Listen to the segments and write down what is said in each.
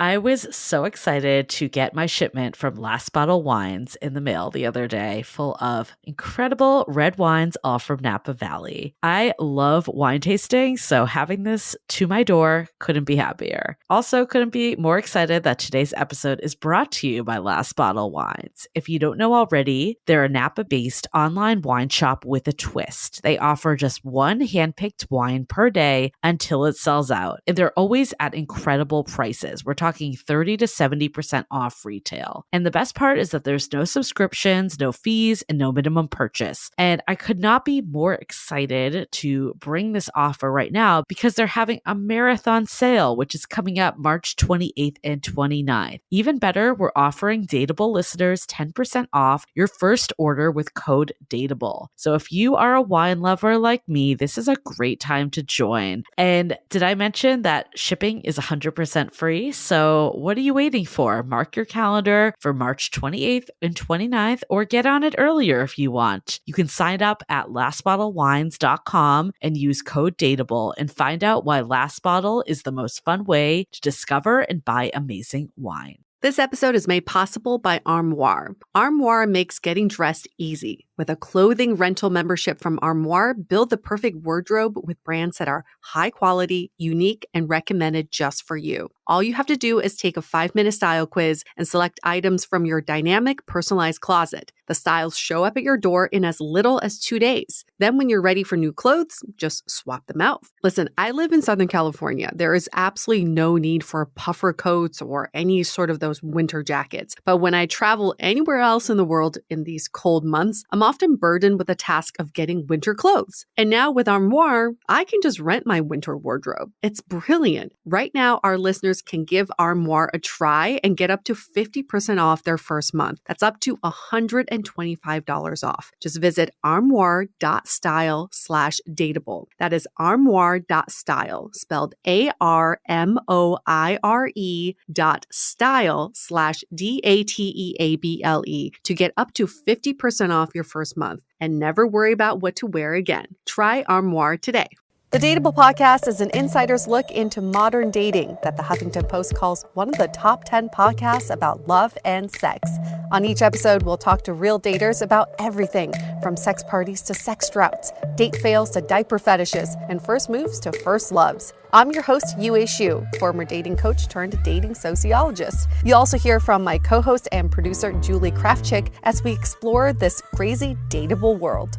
I was so excited to get my shipment from Last Bottle Wines in the mail the other day, full of incredible red wines, all from Napa Valley. I love wine tasting, so having this to my door couldn't be happier. Also, couldn't be more excited that today's episode is brought to you by Last Bottle Wines. If you don't know already, they're a Napa-based online wine shop with a twist. They offer just one handpicked wine per day until it sells out, and they're always at incredible prices. We're talking 30 to 70% off retail. And the best part is that there's no subscriptions, no fees, and no minimum purchase. And I could not be more excited to bring this offer right now because they're having a marathon sale, which is coming up March 28th and 29th. Even better, we're offering Dateable listeners 10% off your first order with code DATEABLE. So if you are a wine lover like me, this is a great time to join. And did I mention that shipping is 100% free? So what are you waiting for? Mark your calendar for March 28th and 29th, or get on it earlier if you want. You can sign up at lastbottlewines.com and use code DATEABLE and find out why Last Bottle is the most fun way to discover and buy amazing wine. This episode is made possible by Armoire. Armoire makes getting dressed easy. With a clothing rental membership from Armoire, build the perfect wardrobe with brands that are high quality, unique, and recommended just for you. All you have to do is take a 5-minute style quiz and select items from your dynamic, personalized closet. The styles show up at your door in as little as 2 days. Then when you're ready for new clothes, just swap them out. Listen, I live in Southern California. There is absolutely no need for puffer coats or any sort of those winter jackets. But when I travel anywhere else in the world in these cold months, I'm often burdened with the task of getting winter clothes. And now with Armoire, I can just rent my winter wardrobe. It's brilliant. Right now, our listeners can give Armoire a try and get up to 50% off their first month. That's up to $125 off. Just visit armoire.style/dateable. That is armoire.style, spelled ARMOIRE.style/DATEABLE to get up to 50% off your first month and never worry about what to wear again. Try Armoire today. The Dateable podcast is an insider's look into modern dating that the Huffington Post calls one of the top 10 podcasts about love and sex. On each episode, we'll talk to real daters about everything from sex parties to sex droughts, date fails to diaper fetishes, and first moves to first loves. I'm your host, Yue Xu, former dating coach turned dating sociologist. You'll also hear from my co-host and producer, Julie Krafchick, as we explore this crazy dateable world.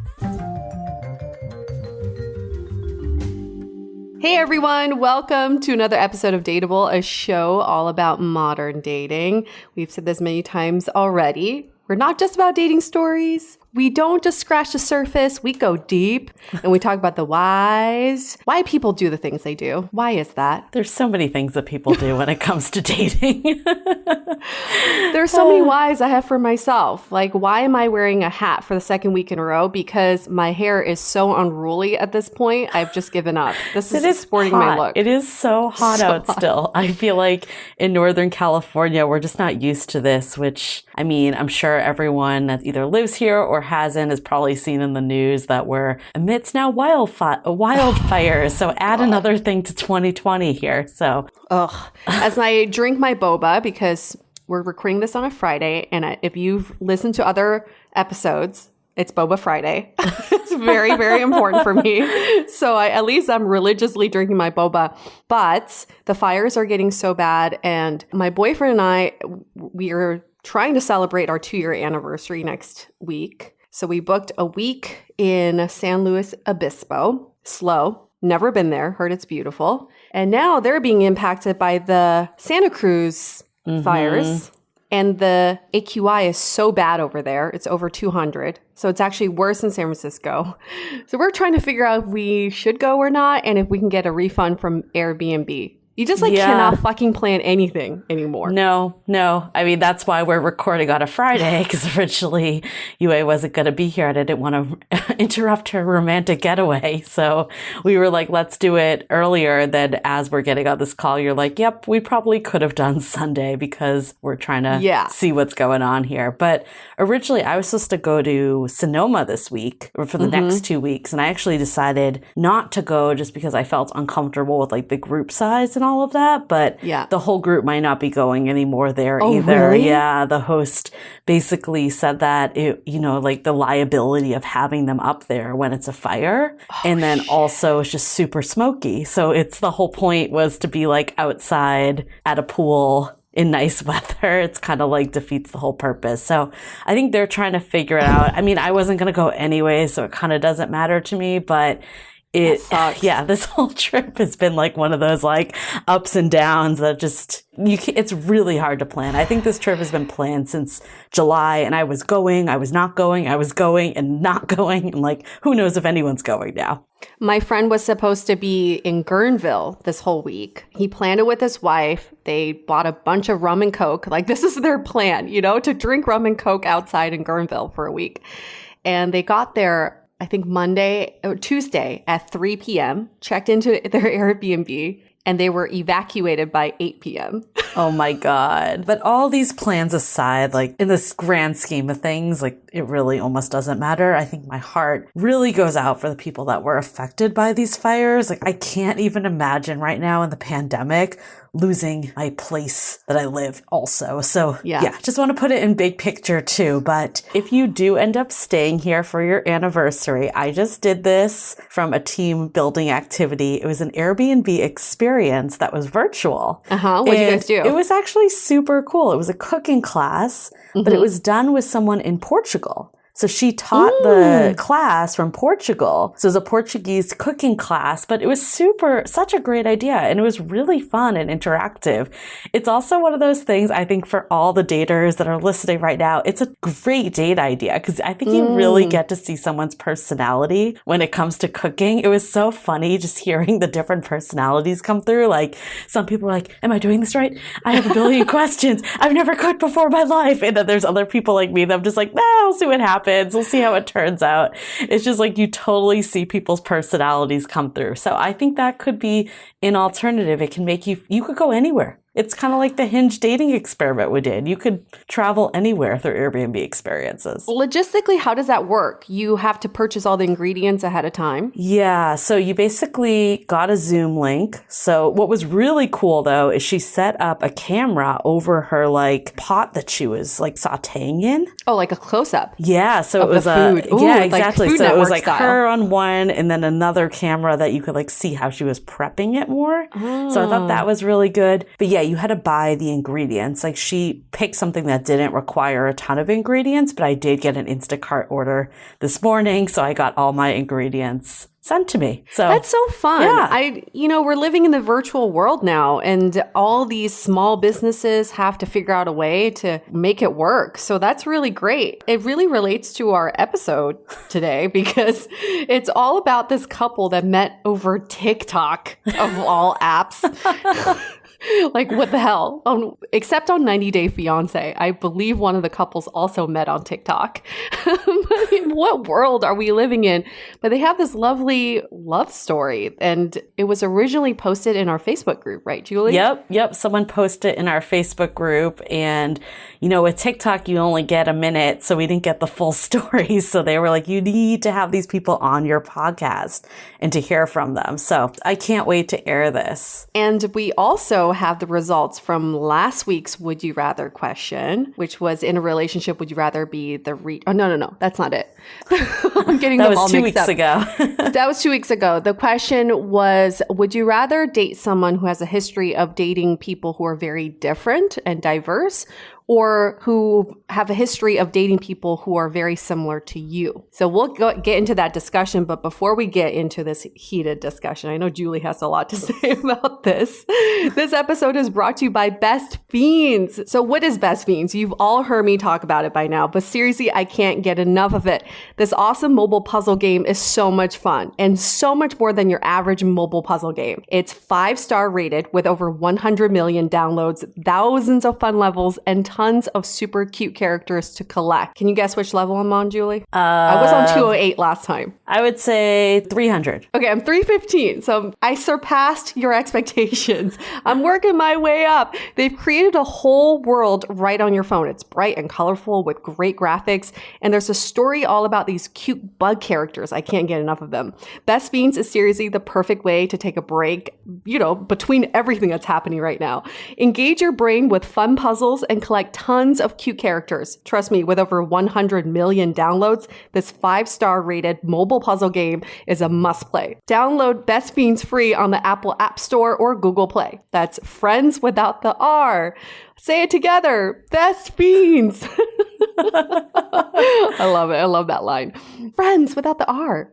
Hey everyone, welcome to another episode of Dateable, a show all about modern dating. We've said this many times already. We're not just about dating stories. We don't just scratch the surface. We go deep and we talk about the whys, why people do the things they do. Why is that? There's so many things that people do when it comes to dating. There's so many whys I have for myself. Like, why am I wearing a hat for the second week in a row? Because my hair is so unruly at this point. I've just given up. This is sporting hot. My look. It is so hot out still. I feel like in Northern California, we're just not used to this, which, I mean, I'm sure everyone that either lives here or hasn't has probably seen in the news that we're amidst now wildfires. So add another thing to 2020 here. So, as I drink my boba, because we're recording this on a Friday, and if you've listened to other episodes, it's Boba Friday. It's very, very important for me. So at least I'm religiously drinking my boba. But the fires are getting so bad, and my boyfriend and I, we are trying to celebrate our 2-year anniversary next week. So we booked a week in San Luis Obispo. Slow. Never been there. Heard it's beautiful. And now they're being impacted by the Santa Cruz fires. And the AQI is so bad over there. It's over 200. So it's actually worse than San Francisco. So we're trying to figure out if we should go or not, and if we can get a refund from Airbnb. You just cannot fucking plan anything anymore. No. I mean, that's why we're recording on a Friday, because originally Yue wasn't going to be here and I didn't want to interrupt her romantic getaway. So we were like, let's do it earlier. Then as we're getting on this call, you're like, yep, we probably could have done Sunday because we're trying to see what's going on here. But originally I was supposed to go to Sonoma this week or for the next 2 weeks. And I actually decided not to go just because I felt uncomfortable with like the group size and all all of that, but Yeah. the whole group might not be going anymore there Oh, either. really? Yeah, the host basically said that it, like the liability of having them up there when it's a fire, and then also it's just super smoky. So it's the whole point was to be like outside at a pool in nice weather. It's kind of like defeats the whole purpose. So I think they're trying to figure it out. I mean, I wasn't going to go anyway, so it kind of doesn't matter to me, but this whole trip has been like one of those like ups and downs that just, it's really hard to plan. I think this trip has been planned since July, and I was going, I was not going, I was going and not going. And like, who knows if anyone's going now. My friend was supposed to be in Guerneville this whole week. He planned it with his wife. They bought a bunch of rum and Coke. Like, this is their plan, to drink rum and Coke outside in Guerneville for a week. And they got there, I think Monday or Tuesday at 3 p.m., checked into their Airbnb, and they were evacuated by 8 p.m. Oh my God. But all these plans aside, like in this grand scheme of things, like it really almost doesn't matter. I think my heart really goes out for the people that were affected by these fires. Like I can't even imagine right now in the pandemic losing my place that I live also. So yeah, just want to put it in big picture too. But if you do end up staying here for your anniversary, I just did this from a team building activity. It was an Airbnb experience that was virtual. What did you guys do? It was actually super cool. It was a cooking class, but it was done with someone in Portugal. So she taught the class from Portugal. So it was a Portuguese cooking class, but it was such a great idea. And it was really fun and interactive. It's also one of those things, I think, for all the daters that are listening right now, it's a great date idea because I think you really get to see someone's personality when it comes to cooking. It was so funny just hearing the different personalities come through. Like some people are like, am I doing this right? I have a billion questions. I've never cooked before in my life. And then there's other people like me that I'm just like, I'll see what happens. We'll see how it turns out. It's just like you totally see people's personalities come through. So I think that could be an alternative. It can make you could go anywhere. It's kind of like the Hinge dating experiment we did. You could travel anywhere through Airbnb experiences. Logistically, how does that work? You have to purchase all the ingredients ahead of time? Yeah. So you basically got a Zoom link. So what was really cool, though, is she set up a camera over her like pot that she was like sauteing in. Oh, like a close-up? Yeah. So it was food. Yeah, exactly. Like Food so it was Network like style. her on one and then another camera that you could like see how she was prepping it more. So I thought that was really good. But yeah, you had to buy the ingredients. Like she picked something that didn't require a ton of ingredients, but I did get an Instacart order this morning. So I got all my ingredients sent to me. So that's so fun. Yeah. We're living in the virtual world now, and all these small businesses have to figure out a way to make it work. So that's really great. It really relates to our episode today because it's all about this couple that met over TikTok of all apps. Like, what the hell? Except on 90 Day Fiancé. I believe one of the couples also met on TikTok. What world are we living in? But they have this lovely love story. And it was originally posted in our Facebook group, right, Julie? Yep. Someone posted in our Facebook group. And, with TikTok, you only get a minute. So we didn't get the full story. So they were like, you need to have these people on your podcast and to hear from them. So I can't wait to air this. And we also have the results from last week's Would You Rather question, which was in a relationship, would you rather be the no, that's not it. I'm getting them all mixed up. That was 2 weeks ago. The question was, would you rather date someone who has a history of dating people who are very different and diverse, or who have a history of dating people who are very similar to you? So we'll get into that discussion. But before we get into this heated discussion, I know Julie has a lot to say about this. This episode is brought to you by Best Fiends. So what is Best Fiends? You've all heard me talk about it by now, but seriously, I can't get enough of it. This awesome mobile puzzle game is so much fun and so much more than your average mobile puzzle game. It's 5-star rated with over 100 million downloads, thousands of fun levels, and tons of super cute characters to collect. Can you guess which level I'm on, Julie? I was on 208 last time. I would say 300. Okay, I'm 315. So I surpassed your expectations. I'm working my way up. They've created created a whole world right on your phone. It's bright and colorful with great graphics. And there's a story all about these cute bug characters. I can't get enough of them. Best Fiends is seriously the perfect way to take a break, between everything that's happening right now. Engage your brain with fun puzzles and collect tons of cute characters. Trust me, with over 100 million downloads, this 5-star rated mobile puzzle game is a must play. Download Best Fiends free on the Apple App Store or Google Play. That's friends without the R. Say it together. Best Fiends. I love it. I love that line. Friends without the R.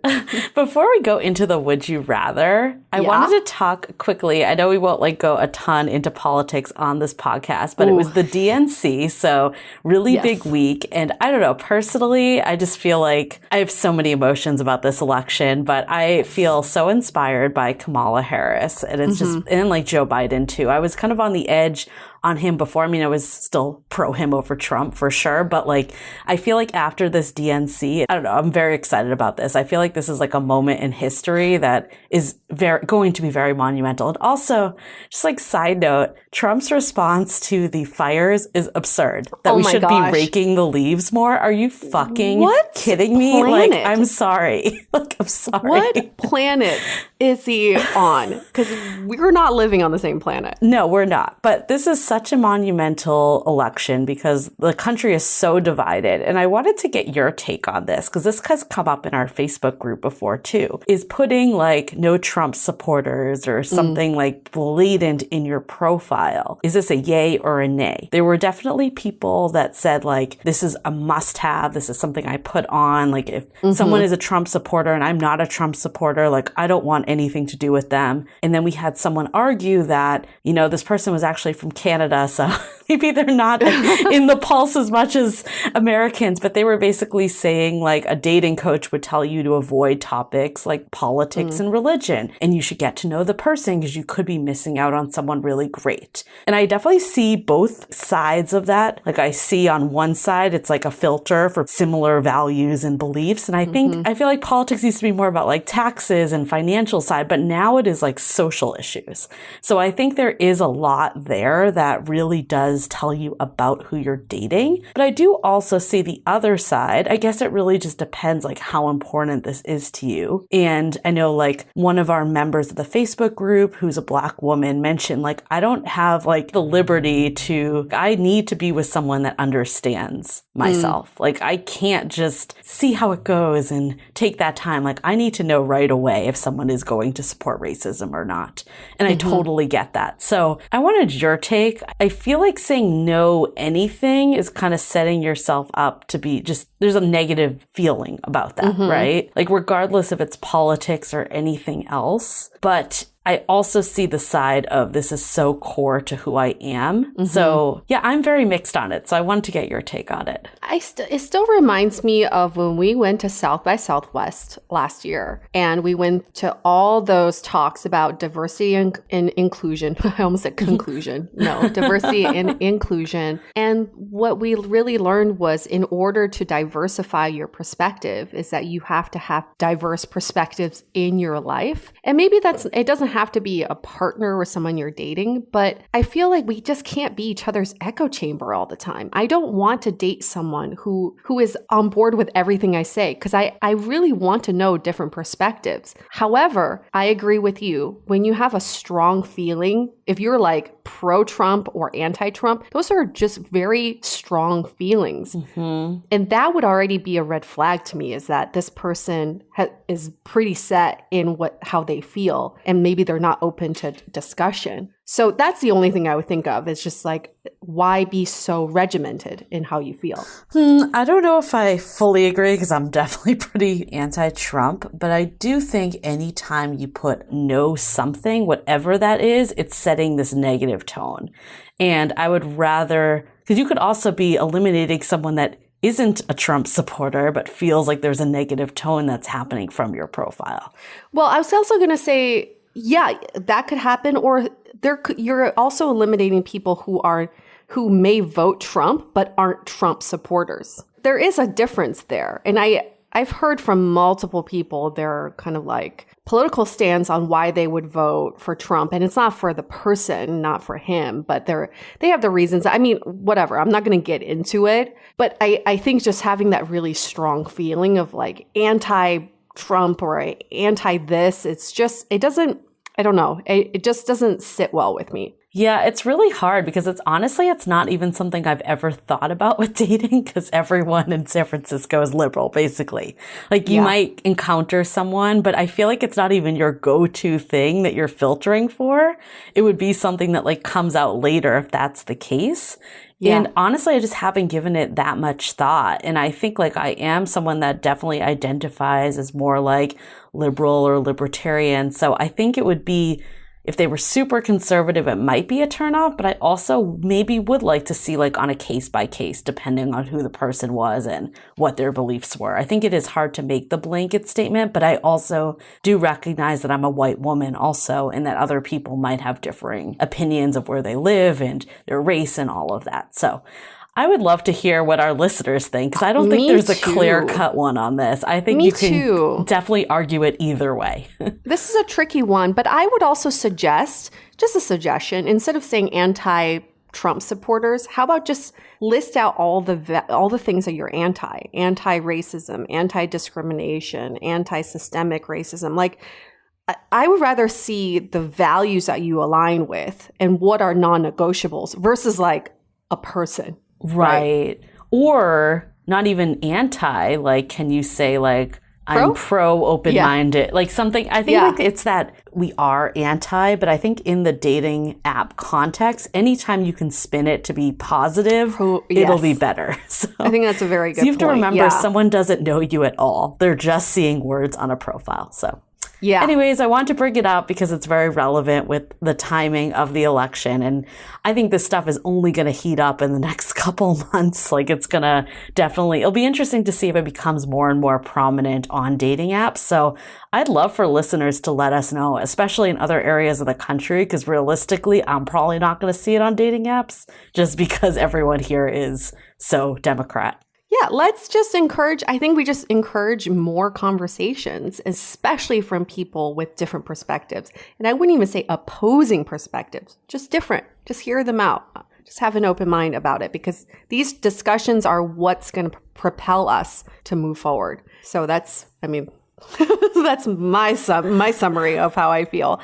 Before we go into the would you rather, I wanted to talk quickly. I know we won't go a ton into politics on this podcast, but it was the DNC. So really big week. And I don't know, personally, I just feel like I have so many emotions about this election, but I feel so inspired by Kamala Harris. And it's just, and Joe Biden too. I was kind of on the edge on him before. I mean, I was still pro him over Trump for sure. But I feel like after this DNC, I don't know, I'm very excited about this. I feel like this is a moment in history that is going to be very monumental. And also, just side note, Trump's response to the fires is absurd. That we should be raking the leaves more. Are you fucking kidding me? I'm sorry. I'm sorry. What planet is he on? Because we're not living on the same planet. No, we're not. But this is such a monumental election because the country is so divided. And I wanted to get your take on this because this has come up in our Facebook group before too, is putting no Trump supporters or something blatant in your profile. Is this a yay or a nay? There were definitely people that said this is a must have. This is something I put on. If someone is a Trump supporter and I'm not a Trump supporter, I don't want anything to do with them. And then we had someone argue that, this person was actually from Canada. So maybe they're not in the pulse as much as Americans, but they were basically saying a dating coach would tell you to avoid topics like politics and religion. And you should get to know the person because you could be missing out on someone really great. And I definitely see both sides of that. I see on one side, it's a filter for similar values and beliefs. And I think, I feel like politics used to be more about taxes and financial side, but now it is social issues. So I think there is a lot there that really does tell you about who you're dating. But I do also see the other side. I guess it really just depends how important this is to you. And I know one of our members of the Facebook group who's a Black woman mentioned I don't have the liberty to, I need to be with someone that understands myself. I can't just see how it goes and take that time. I need to know right away if someone is going to support racism or not. And I totally get that. So I wanted your take. I feel like saying no anything is kind of setting yourself up to be there's a negative feeling about that, right? Regardless if it's politics or anything else. But I also see the side of this is so core to who I am. So yeah, I'm very mixed on it. So I wanted to get your take on it. It still reminds me of when we went to South by Southwest last year and we went to all those talks about diversity and inclusion. I almost said conclusion. No, diversity and inclusion. And what we really learned was in order to diversify your perspective is that you have to have diverse perspectives in your life. And maybe it doesn't have to be a partner or someone you're dating, but I feel like we just can't be each other's echo chamber all the time. I don't want to date someone who is on board with everything I say because I really want to know different perspectives. However, I agree with you. When you have a strong feeling, if you're pro-Trump or anti-Trump, those are just very strong feelings. And that would already be a red flag to me is that this person is pretty set in how they feel and maybe they're not open to discussion. So that's the only thing I would think of. It's just why be so regimented in how you feel? I don't know if I fully agree because I'm definitely pretty anti-Trump, but I do think anytime you put no something, whatever that is, it's setting this negative tone. And I would rather, because you could also be eliminating someone that isn't a Trump supporter, but feels like there's a negative tone that's happening from your profile. Well, I was also going to say, yeah, that could happen. Or you're also eliminating people who may vote Trump, but aren't Trump supporters. There is a difference there. And I I've heard from multiple people their kind of like political stance on why they would vote for Trump. And it's not for the person, not for him, but they have the reasons. I mean, whatever. I'm not going to get into it. But I think just having that really strong feeling of like anti-Trump or anti this, it doesn't, I don't know. It just doesn't sit well with me. Yeah, it's really hard because it's not even something I've ever thought about with dating because everyone in San Francisco is liberal, basically. Like you might encounter someone, but I feel like it's not even your go-to thing that you're filtering for. It would be something that like comes out later if that's the case. Yeah. And honestly, I just haven't given it that much thought. And I think like I am someone that definitely identifies as more like liberal or libertarian. So I think it would be, if they were super conservative, it might be a turnoff, but I also maybe would like to see like on a case by case, depending on who the person was and what their beliefs were. I think it is hard to make the blanket statement, but I also do recognize that I'm a white woman also, and that other people might have differing opinions of where they live and their race and all of that. So I would love to hear what our listeners think, because I don't think there's a clear-cut one on this. I think you can definitely argue it either way. This is a tricky one, but I would also suggest, just a suggestion, instead of saying anti-Trump supporters, how about just list out all the things that you're anti-racism, anti-discrimination, anti-systemic racism. Like, I would rather see the values that you align with and what are non-negotiables versus like a person. Right. Or not even anti, like, can you say like, I'm pro open-minded, like something, I think like it's that we are anti, but I think in the dating app context, anytime you can spin it to be positive, it'll be better. So I think that's a very good point. So you have to remember someone doesn't know you at all. They're just seeing words on a profile. So yeah. Anyways, I want to bring it up because it's very relevant with the timing of the election. And I think this stuff is only going to heat up in the next couple months. Like it's going to it'll be interesting to see if it becomes more and more prominent on dating apps. So I'd love for listeners to let us know, especially in other areas of the country, because realistically, I'm probably not going to see it on dating apps just because everyone here is so Democrat. Yeah, let's just I think we just encourage more conversations, especially from people with different perspectives. And I wouldn't even say opposing perspectives, just different. Just hear them out. Just have an open mind about it, because these discussions are what's going to propel us to move forward. So that's my summary of how I feel.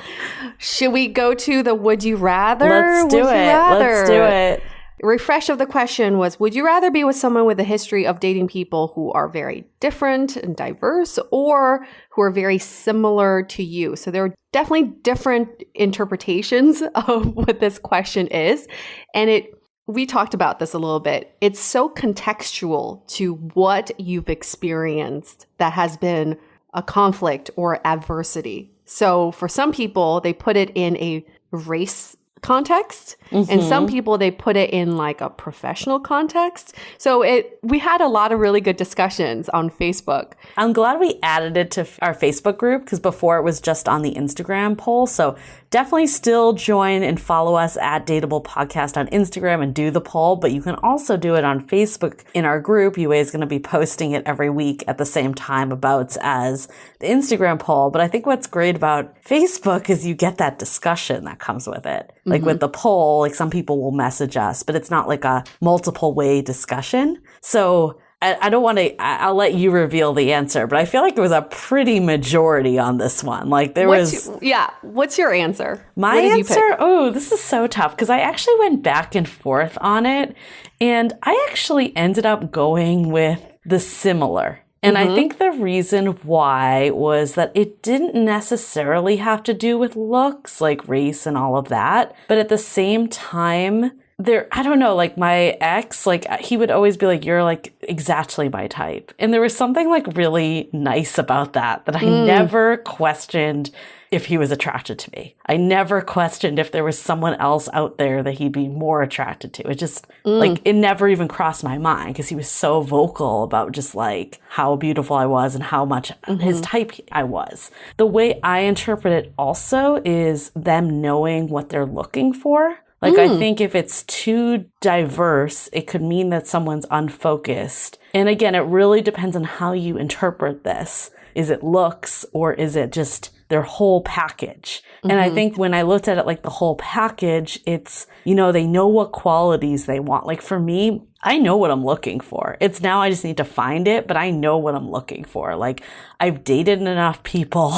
Should we go to the would you rather? Let's do it. Refresh of the question was, would you rather be with someone with a history of dating people who are very different and diverse, or who are very similar to you? So there are definitely different interpretations of what this question is. And we talked about this a little bit. It's so contextual to what you've experienced that has been a conflict or adversity. So for some people, they put it in a race context, and some people they put it in like a professional context. So we had a lot of really good discussions on Facebook. I'm glad we added it to our Facebook group, because before it was just on the Instagram poll. So definitely still join and follow us at Dateable Podcast on Instagram and do the poll, but you can also do it on Facebook in our group. UA is going to be posting it every week at the same time about as the Instagram poll. But I think what's great about Facebook is you get that discussion that comes with it. Like with the poll, like some people will message us, but it's not like a multiple way discussion. So I don't want to, I'll let you reveal the answer, but I feel like it was a pretty majority on this one. Like what's your answer? My answer? Oh, this is so tough, because I actually went back and forth on it, and I actually ended up going with the similar. And I think the reason why was that it didn't necessarily have to do with looks, like race and all of that. But at the same time, I don't know, like my ex, like he would always be like, you're like exactly my type. And there was something like really nice about that I never questioned if he was attracted to me. I never questioned if there was someone else out there that he'd be more attracted to. It just like, it never even crossed my mind, because he was so vocal about just like how beautiful I was and how much his type I was. The way I interpret it also is them knowing what they're looking for. Like, I think if it's too diverse, it could mean that someone's unfocused. And again, it really depends on how you interpret this. Is it looks or is it just their whole package? And I think when I looked at it like the whole package, it's, you know, they know what qualities they want. Like for me, I know what I'm looking for. It's now I just need to find it, but I know what I'm looking for. Like I've dated enough people,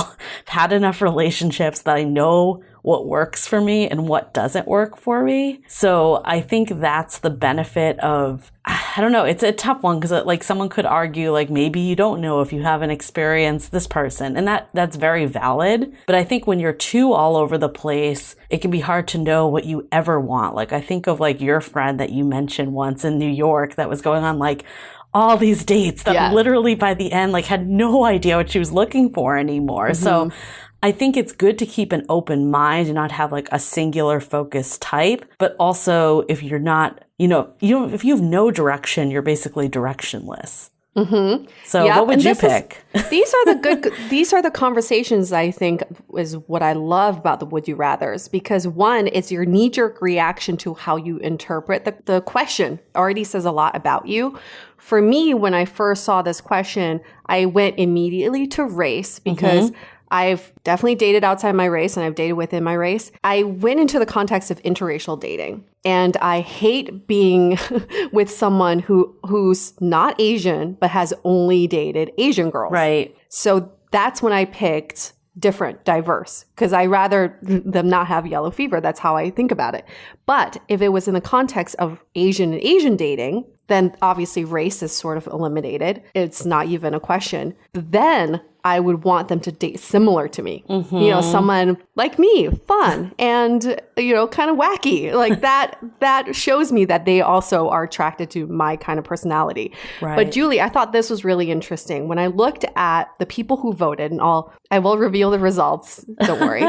had enough relationships that I know what works for me and what doesn't work for me. So I think that's the benefit of, I don't know, it's a tough one because like someone could argue like maybe you don't know if you haven't experienced this person, and that's very valid. But I think when you're too all over the place, it can be hard to know what you ever want. Like I think of like your friend that you mentioned once in New York that was going on like all these dates that literally by the end like had no idea what she was looking for anymore. So I think it's good to keep an open mind and not have like a singular focus type, but also if you're not, if you have no direction, you're basically directionless. So what would you pick? These are the conversations I think is what I love about the would you rathers, because one, it's your knee-jerk reaction to how you interpret the question already says a lot about you. For me, when I first saw this question, I went immediately to race because I've definitely dated outside my race and I've dated within my race. I went into the context of interracial dating, and I hate being with someone who's not Asian but has only dated Asian girls. Right. So that's when I picked different, diverse, because I rather them not have yellow fever. That's how I think about it. But if it was in the context of Asian and Asian dating, then obviously race is sort of eliminated. It's not even a question. But then I would want them to date similar to me. Someone like me, fun and, kind of wacky. Like that shows me that they also are attracted to my kind of personality. Right. But Julie, I thought this was really interesting. When I looked at the people who voted, and I will reveal the results, don't worry.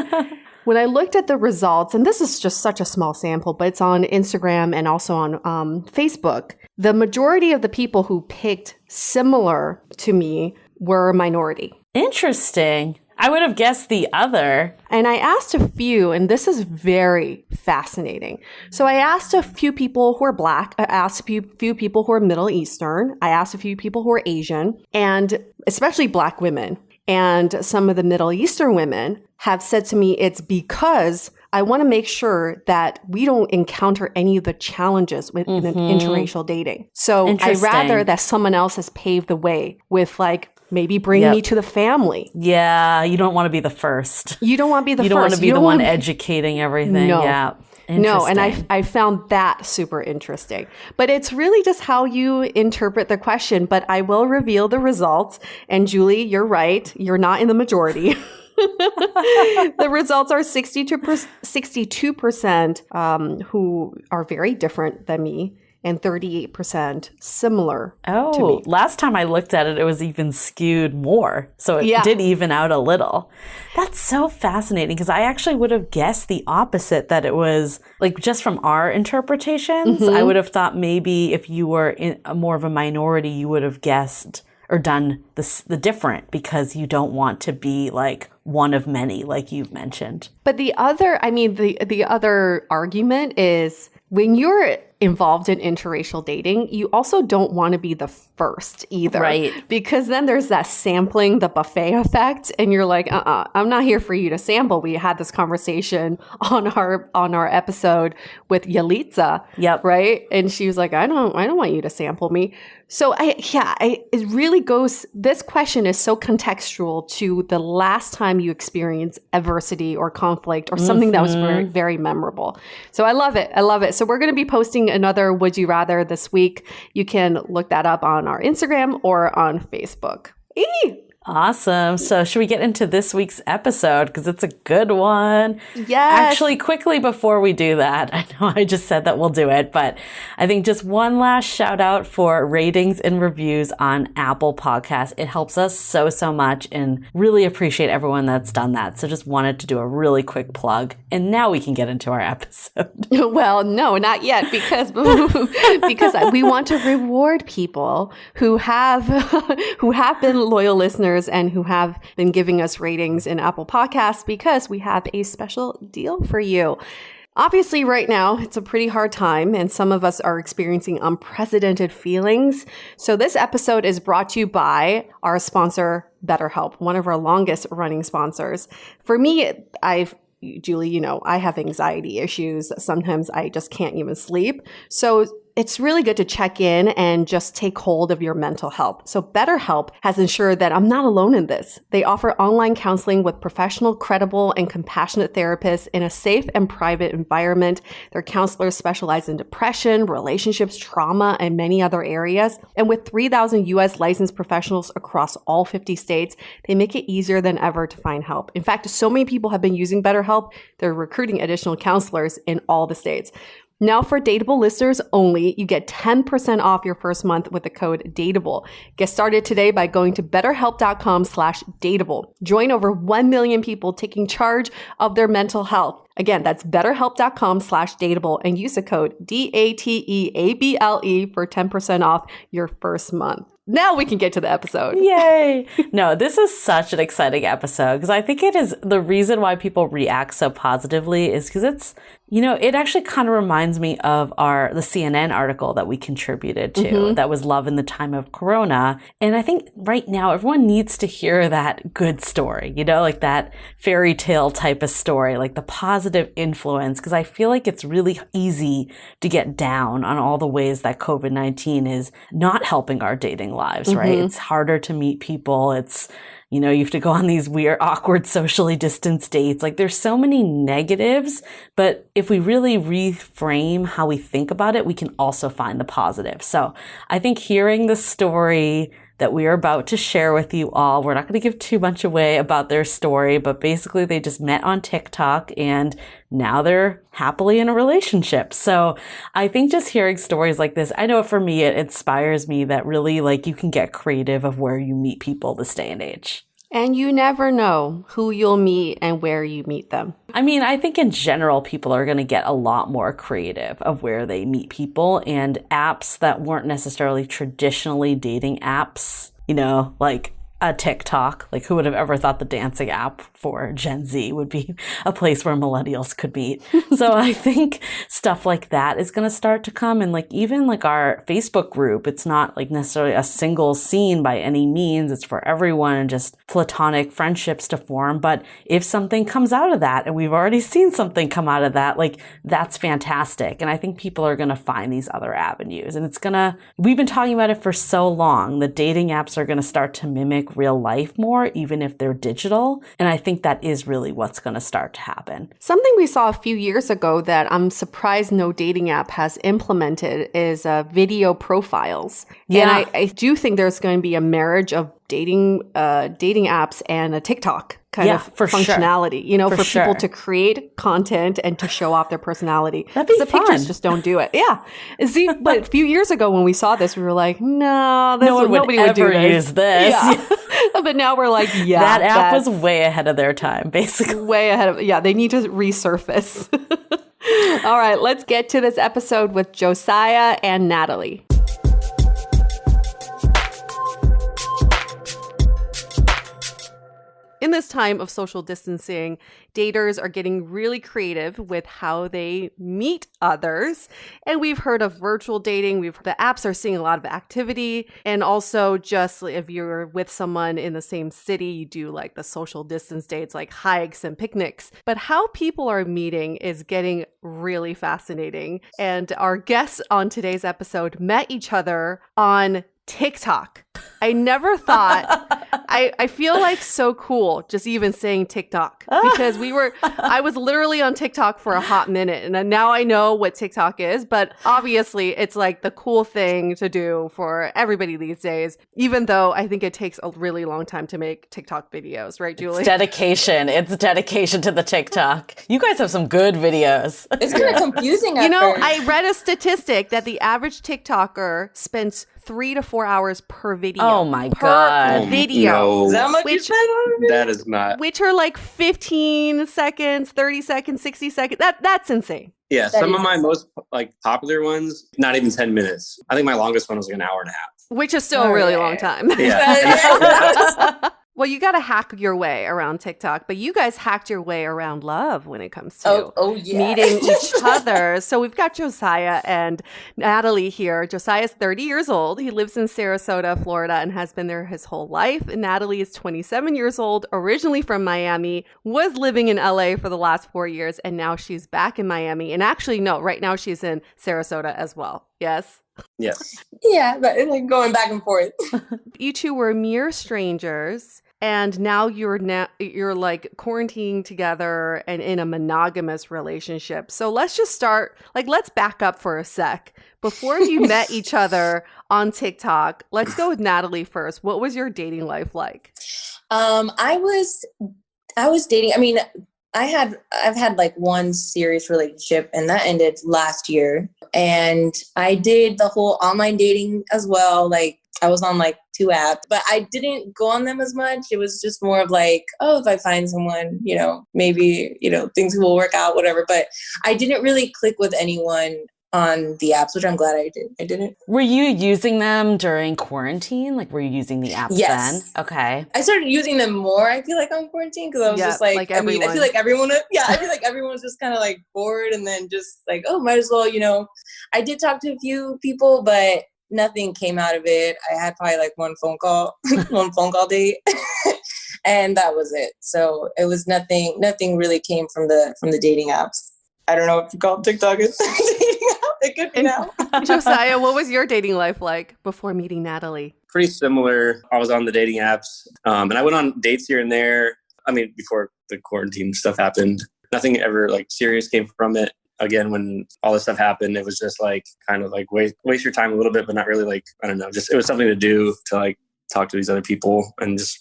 When I looked at the results, and this is just such a small sample, but it's on Instagram and also on Facebook, the majority of the people who picked similar to me were a minority. Interesting. I would have guessed the other. And I asked a few, and this is very fascinating. So I asked a few people who are Black. I asked a few people who are Middle Eastern. I asked a few people who are Asian, and especially Black women. And some of the Middle Eastern women have said to me, it's because I want to make sure that we don't encounter any of the challenges with interracial dating. So I'd rather that someone else has paved the way with like, maybe bring me to the family. Yeah, you don't want to be the first. You don't want to be the first. You don't want to be the one educating everything. No. Yeah. No, and I found that super interesting. But it's really just how you interpret the question. But I will reveal the results. And Julie, you're right. You're not in the majority. The results are 62% who are very different than me, and 38% similar to me. Last time I looked at it, it was even skewed more. So it did even out a little. That's so fascinating because I actually would have guessed the opposite, that it was like just from our interpretations. I would have thought maybe if you were in more of a minority, you would have guessed or done the different because you don't want to be like one of many, like you've mentioned. But the other argument is when you're involved in interracial dating, you also don't want to be the first either. Right. Because then there's that sampling, the buffet effect, and you're like, I'm not here for you to sample. We had this conversation on our episode with Yalitza. Yep. Right? And she was like, I don't want you to sample me. So it really goes, this question is so contextual to the last time you experienced adversity or conflict or something that was very, very memorable. So I love it. So we're going to be posting another Would You Rather this week. You can look that up on our Instagram or on Facebook. Awesome. So should we get into this week's episode? Because it's a good one. Yes. Actually, quickly before we do that, I know I just said that we'll do it, but I think just one last shout out for ratings and reviews on Apple Podcasts. It helps us so much and really appreciate everyone that's done that. So just wanted to do a really quick plug. And now we can get into our episode. Well, no, not yet, because we want to reward people who have been loyal listeners and who have been giving us ratings in Apple Podcasts, because we have a special deal for you. Obviously, right now, it's a pretty hard time, and some of us are experiencing unprecedented feelings. So this episode is brought to you by our sponsor, BetterHelp, one of our longest running sponsors. For me, Julie, I have anxiety issues. Sometimes I just can't even sleep. So it's really good to check in and just take hold of your mental health. So BetterHelp has ensured that I'm not alone in this. They offer online counseling with professional, credible, and compassionate therapists in a safe and private environment. Their counselors specialize in depression, relationships, trauma, and many other areas. And with 3,000 U.S. licensed professionals across all 50 states, they make it easier than ever to find help. In fact, so many people have been using BetterHelp, they're recruiting additional counselors in all the states. Now for Dateable listeners only, you get 10% off your first month with the code DATEABLE. Get started today by going to betterhelp.com/dateable. Join over 1 million people taking charge of their mental health. Again, that's betterhelp.com/dateable and use the code DATEABLE for 10% off your first month. Now we can get to the episode. Yay. No, this is such an exciting episode because I think it is the reason why people react so positively is because it's, it actually kind of reminds me of the CNN article that we contributed to that was Love in the Time of Corona. And I think right now everyone needs to hear that good story, like that fairy tale type of story, like the positive influence, because I feel like it's really easy to get down on all the ways that COVID-19 is not helping our dating lives, right? It's harder to meet people. It's, you have to go on these weird, awkward, socially distanced dates. Like there's so many negatives, but if we really reframe how we think about it, we can also find the positive. So I think hearing the story that we are about to share with you all, we're not going to give too much away about their story, but basically they just met on TikTok and now they're happily in a relationship. So I think just hearing stories like this, I know for me, it inspires me that really you can get creative of where you meet people this day and age. And you never know who you'll meet and where you meet them. I mean, I think in general, people are going to get a lot more creative of where they meet people, and apps that weren't necessarily traditionally dating apps, like a TikTok. Like who would have ever thought the dancing app for Gen Z would be a place where millennials could meet? So I think stuff like that is going to start to come. And even our Facebook group, it's not necessarily a single scene by any means. It's for everyone and just platonic friendships to form. But if something comes out of that, and we've already seen something come out of that, that's fantastic. And I think people are going to find these other avenues. And we've been talking about it for so long. The dating apps are going to start to mimic real life more, even if they're digital. And I think that is really what's going to start to happen. Something we saw a few years ago that I'm surprised no dating app has implemented is video profiles. Yeah. And I do think there's going to be a marriage of dating apps and a TikTok kind of functionality, for people to create content and to show off their personality. That'd be the fun. Pictures just don't do it. Yeah. See, but a few years ago when we saw this, we were like, no, nobody would do this. Use this. Yeah. But now we're like, that app was way ahead of their time, basically. Way ahead of, they need to resurface. All right, let's get to this episode with Josiah and Natalie. In this time of social distancing, daters are getting really creative with how they meet others. And we've heard of virtual dating. The apps are seeing a lot of activity. And also just if you're with someone in the same city, you do the social distance dates, like hikes and picnics. But how people are meeting is getting really fascinating. And our guests on today's episode met each other on TikTok. I never thought, I feel so cool just even saying TikTok because I was literally on TikTok for a hot minute and now I know what TikTok is, but obviously it's the cool thing to do for everybody these days, even though I think it takes a really long time to make TikTok videos, right, Julie? It's dedication to the TikTok. You guys have some good videos. It's kind of confusing at first. I read a statistic that the average TikToker spends 3 to 4 hours per video. Oh my God. Video. No. Is that how much you spend on a video? That is not. Which are 15 seconds, 30 seconds, 60 seconds. That's insane. Yeah, some of my most popular ones, not even 10 minutes. I think my longest one was an hour and a half. Which is still a really long time. Yeah. Well, you got to hack your way around TikTok, but you guys hacked your way around love when it comes to meeting each other. So we've got Josiah and Natalie here. Josiah's 30 years old. He lives in Sarasota, Florida, and has been there his whole life. And Natalie is 27 years old, originally from Miami, was living in LA for the last 4 years, and now she's back in Miami. And actually, no, right now she's in Sarasota as well. Yes? Yes. Yeah, but it's like going back and forth. You two were mere strangers. And now you're like quarantining together and in a monogamous relationship. So let's just start, let's back up for a sec. Before you met each other on TikTok, let's go with Natalie first. What was your dating life like? I was dating. I mean, I've had like one serious relationship, and that ended last year. And I did the whole online dating as well. Like, I was on like 2 apps, but I didn't go on them as much. It was just more of like, oh, if I find someone, maybe, things will work out, whatever. But I didn't really click with anyone on the apps, which I'm glad I didn't. Were you using them during quarantine? Like, were you using the apps then? Okay. I started using them more, I feel like, on quarantine, because I was just like I feel like everyone, I feel like everyone's just kind of like bored, and then just like, oh, might as well, I did talk to a few people, but nothing came out of it. I had probably like one phone call date, and that was it. So it was nothing really came from the dating apps. I don't know if you call TikTok a dating app. It could be now. Josiah, what was your dating life like before meeting Natalie? Pretty similar. I was on the dating apps, and I went on dates here and there. I mean, before the quarantine stuff happened, nothing ever like serious came from it. Again, when all this stuff happened, it was just like kind of like waste your time a little bit, but not really like, I don't know, just it was something to do to like talk to these other people and just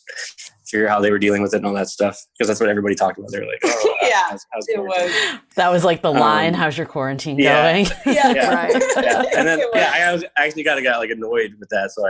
figure out how they were dealing with it and all that stuff. Because that's what everybody talked about. They were like, oh, yeah, how's it was. That was like the line, how's your quarantine going? Yeah. Right. Yeah. And then, I actually got like annoyed with that. So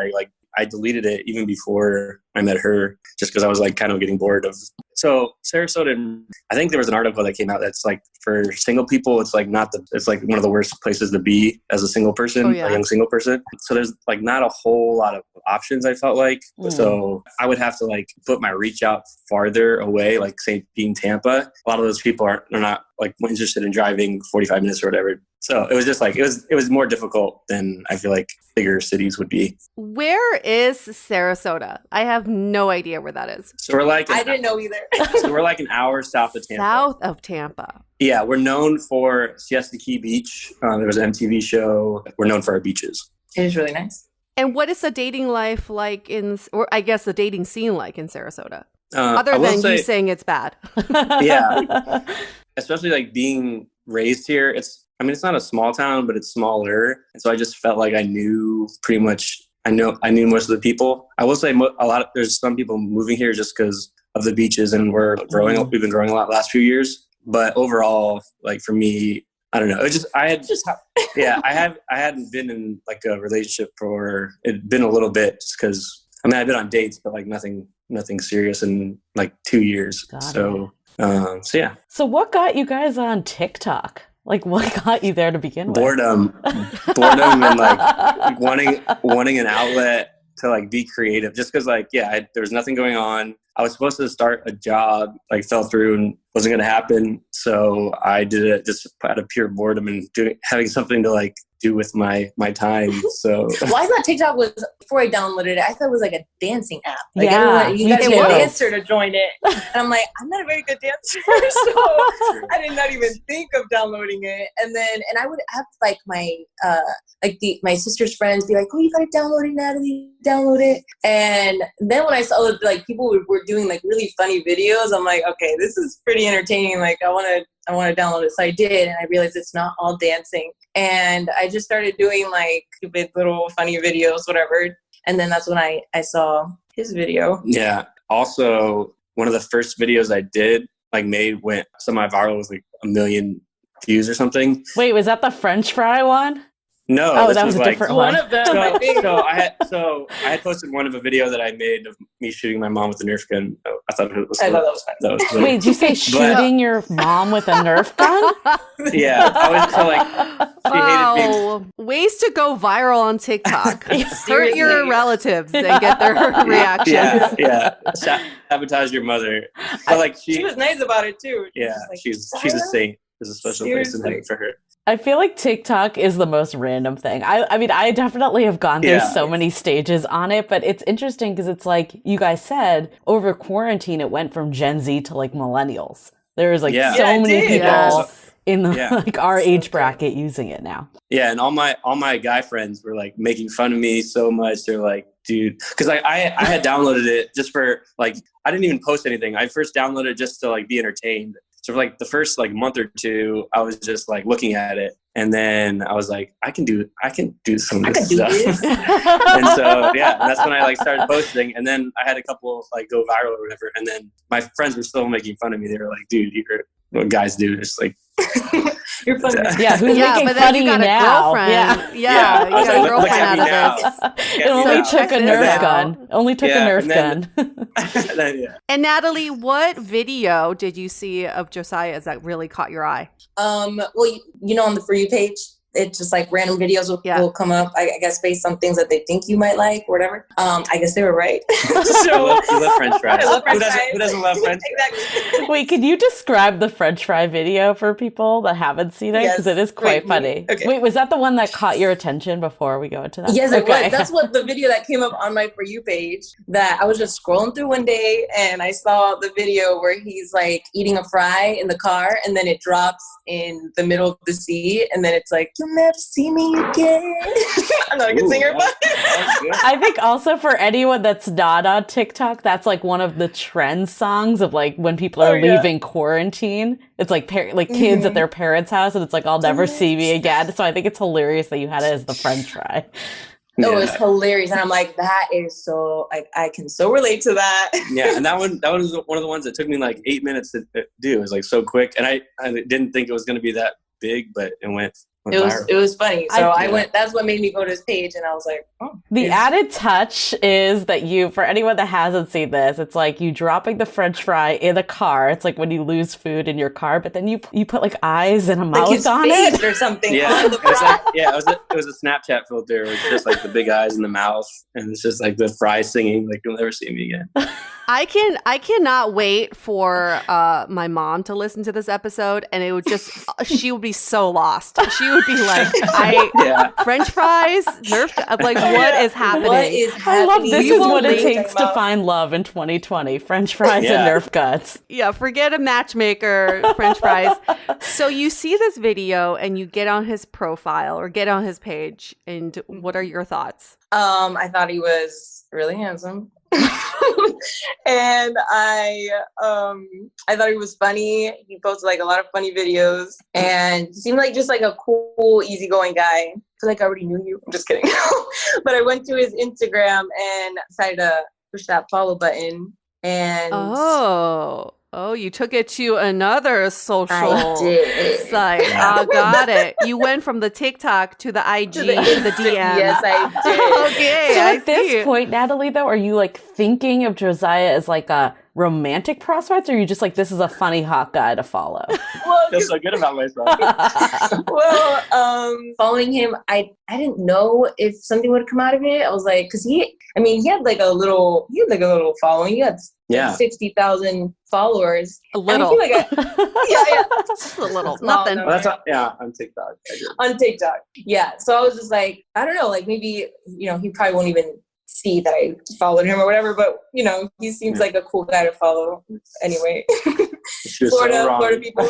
I deleted it even before I met her, just because I was like kind of getting bored of. So Sarasota, I think there was an article that came out that's like for single people, it's like it's like one of the worst places to be as a single person, a young single person. So there's like not a whole lot of options, I felt like. So I would have to like put my reach out farther away, like say being Tampa. A lot of those people are not like interested in driving 45 minutes or whatever. So it was just like, it was more difficult than I feel like bigger cities would be. Where is Sarasota? I have no idea where that is. So we're like, I didn't know either. So we're like an hour south of Tampa. South of Tampa. Yeah, we're known for Siesta Key Beach. There was an MTV show. We're known for our beaches. It is really nice. And what is the dating life like or I guess the dating scene like in Sarasota? Other than you saying it's bad. Yeah. Especially like being raised here. It's not a small town, but it's smaller. And so I just felt like I knew pretty much, I knew most of the people. I will say there's some people moving here just because of the beaches, and we've been growing a lot last few years. But overall, like for me, I don't know. I hadn't been in like a relationship it'd been a little bit, just because, I've been on dates, but like nothing serious in like 2 years. So yeah. So what got you guys on TikTok? Like, what got you there to begin with? Boredom and like wanting an outlet to like be creative, just because like, there was nothing going on. I was supposed to start a job, like fell through and wasn't going to happen. So I did it just out of pure boredom and having something to like do with my time. So well, I thought TikTok was, before I downloaded it, I thought it was like a dancing app. Like you got to be a dancer to join it. And I'm like, I'm not a very good dancer, so I did not even think of downloading it. And I would have like my my sister's friends be like, oh, you got to download it, Natalie, download it. And then when I saw that like people were doing like really funny videos, I'm like, okay, this is pretty entertaining. Like I want to download it. So I did, and I realized it's not all dancing. And I just started doing like stupid little funny videos, whatever. And then that's when I saw his video. Yeah. Also, one of the first videos I did went semi-viral with like 1 million views or something. Wait, was that the French fry one? No, Oh, this that was a like, different One one. of them, I think. So I had posted one of a video that I made of me shooting my mom with a Nerf gun. I thought that was funny. Wait, did you say shooting your mom with a Nerf gun? Yeah, I was so like she hated me. Ways to go viral on TikTok. Hurt Seriously. your relatives and get their reactions. Yeah. Sabotage your mother. But like She was nice about it too. Yeah, she's a saint. There's a special place in heaven for her. I feel like TikTok is the most random thing. I mean, I definitely have gone through so many stages on it, but it's interesting because it's like you guys said, over quarantine, it went from Gen Z to like millennials. There's like so many people in the like our age bracket using it now. Yeah, and all my guy friends were like making fun of me so much. They're like, dude, because I had downloaded it just for like, I didn't even post anything. I first downloaded it just to like be entertained. So for like the first like month or two, I was just like looking at it, and then I was like, I can do some of this stuff. And so that's when I like started posting, and then I had a couple of, like go viral or whatever, and then my friends were still making fun of me. They were like, dude, you're what guys do. It's like you're funny. Yeah, who's making but fun then of you got you a now? girlfriend. Yeah, you got a girlfriend out of this. It only took a Nerf gun. Only took a Nerf gun. And Natalie, what video did you see of Josiah's that really caught your eye? Well, you know, on the For You page, it's just like random videos will come up, I guess, based on things that they think you might like or whatever. I guess they were right. So, you love French fries. I love French fries. Who doesn't love French fries? Exactly. Wait, could you describe the French fry video for people that haven't seen it? Because it is quite funny. Okay. Wait, was that the one that caught your attention before we go into that? Yes, it was. That's what the video that came up on my For You page, that I was just scrolling through one day and I saw the video where he's like eating a fry in the car and then it drops in the middle of the sea and then it's like, you'll never see me again. I'm not a good singer, but I think also for anyone that's not on TikTok, that's like one of the trend songs of like when people are leaving quarantine. It's like kids at their parents' house, and it's like, I'll never see me again. So I think it's hilarious that you had it as the French fry. It was hilarious, and I'm like, that is so. I can so relate to that. Yeah, and that one was one of the ones that took me like 8 minutes to do. It was like so quick, and I didn't think it was going to be that big, but it went. It was funny. So I went. That's what made me go to his page, and I was like, oh. The added touch is that for anyone that hasn't seen this, it's like you dropping the French fry in a car. It's like when you lose food in your car, but then you put like eyes and a mouth his on face it or something. Yeah, on the fry. it was a Snapchat filter. It was just like the big eyes and the mouth, and it's just like the fry singing, like you'll never see me again. I cannot wait for my mom to listen to this episode, and it would just she would be so lost. She would be like, French fries, Nerf. I'm like, what is happening? What is happening? I love this is what it really takes to find love in 2020. French fries and Nerf guns. Yeah, forget a matchmaker, French fries. So you see this video and you get on his profile or get on his page, and what are your thoughts? I thought he was really handsome. And I thought he was funny. He posted like a lot of funny videos and seemed like just like a cool, easygoing guy. I feel like I already knew you. I'm just kidding. But I went to his Instagram and decided to push that follow button. And Oh, you took it to another social site. Yeah. Got it. You went from the TikTok to the IG to the DM. Yes, I did. Okay. So at this point, Natalie, though, are you like thinking of Josiah as like a romantic prospect, or are you just like, this is a funny hot guy to follow? Well, I feel so good about myself. Well, following him, I didn't know if something would come out of it. I was like, because he had like a little following. He had 60,000 followers. A little. I feel like Just a little. Nothing. Well, on TikTok. On TikTok. Yeah. So I was just like, I don't know, like maybe, he probably won't even see that I followed him or whatever, but he seems like a cool guy to follow anyway. Florida people.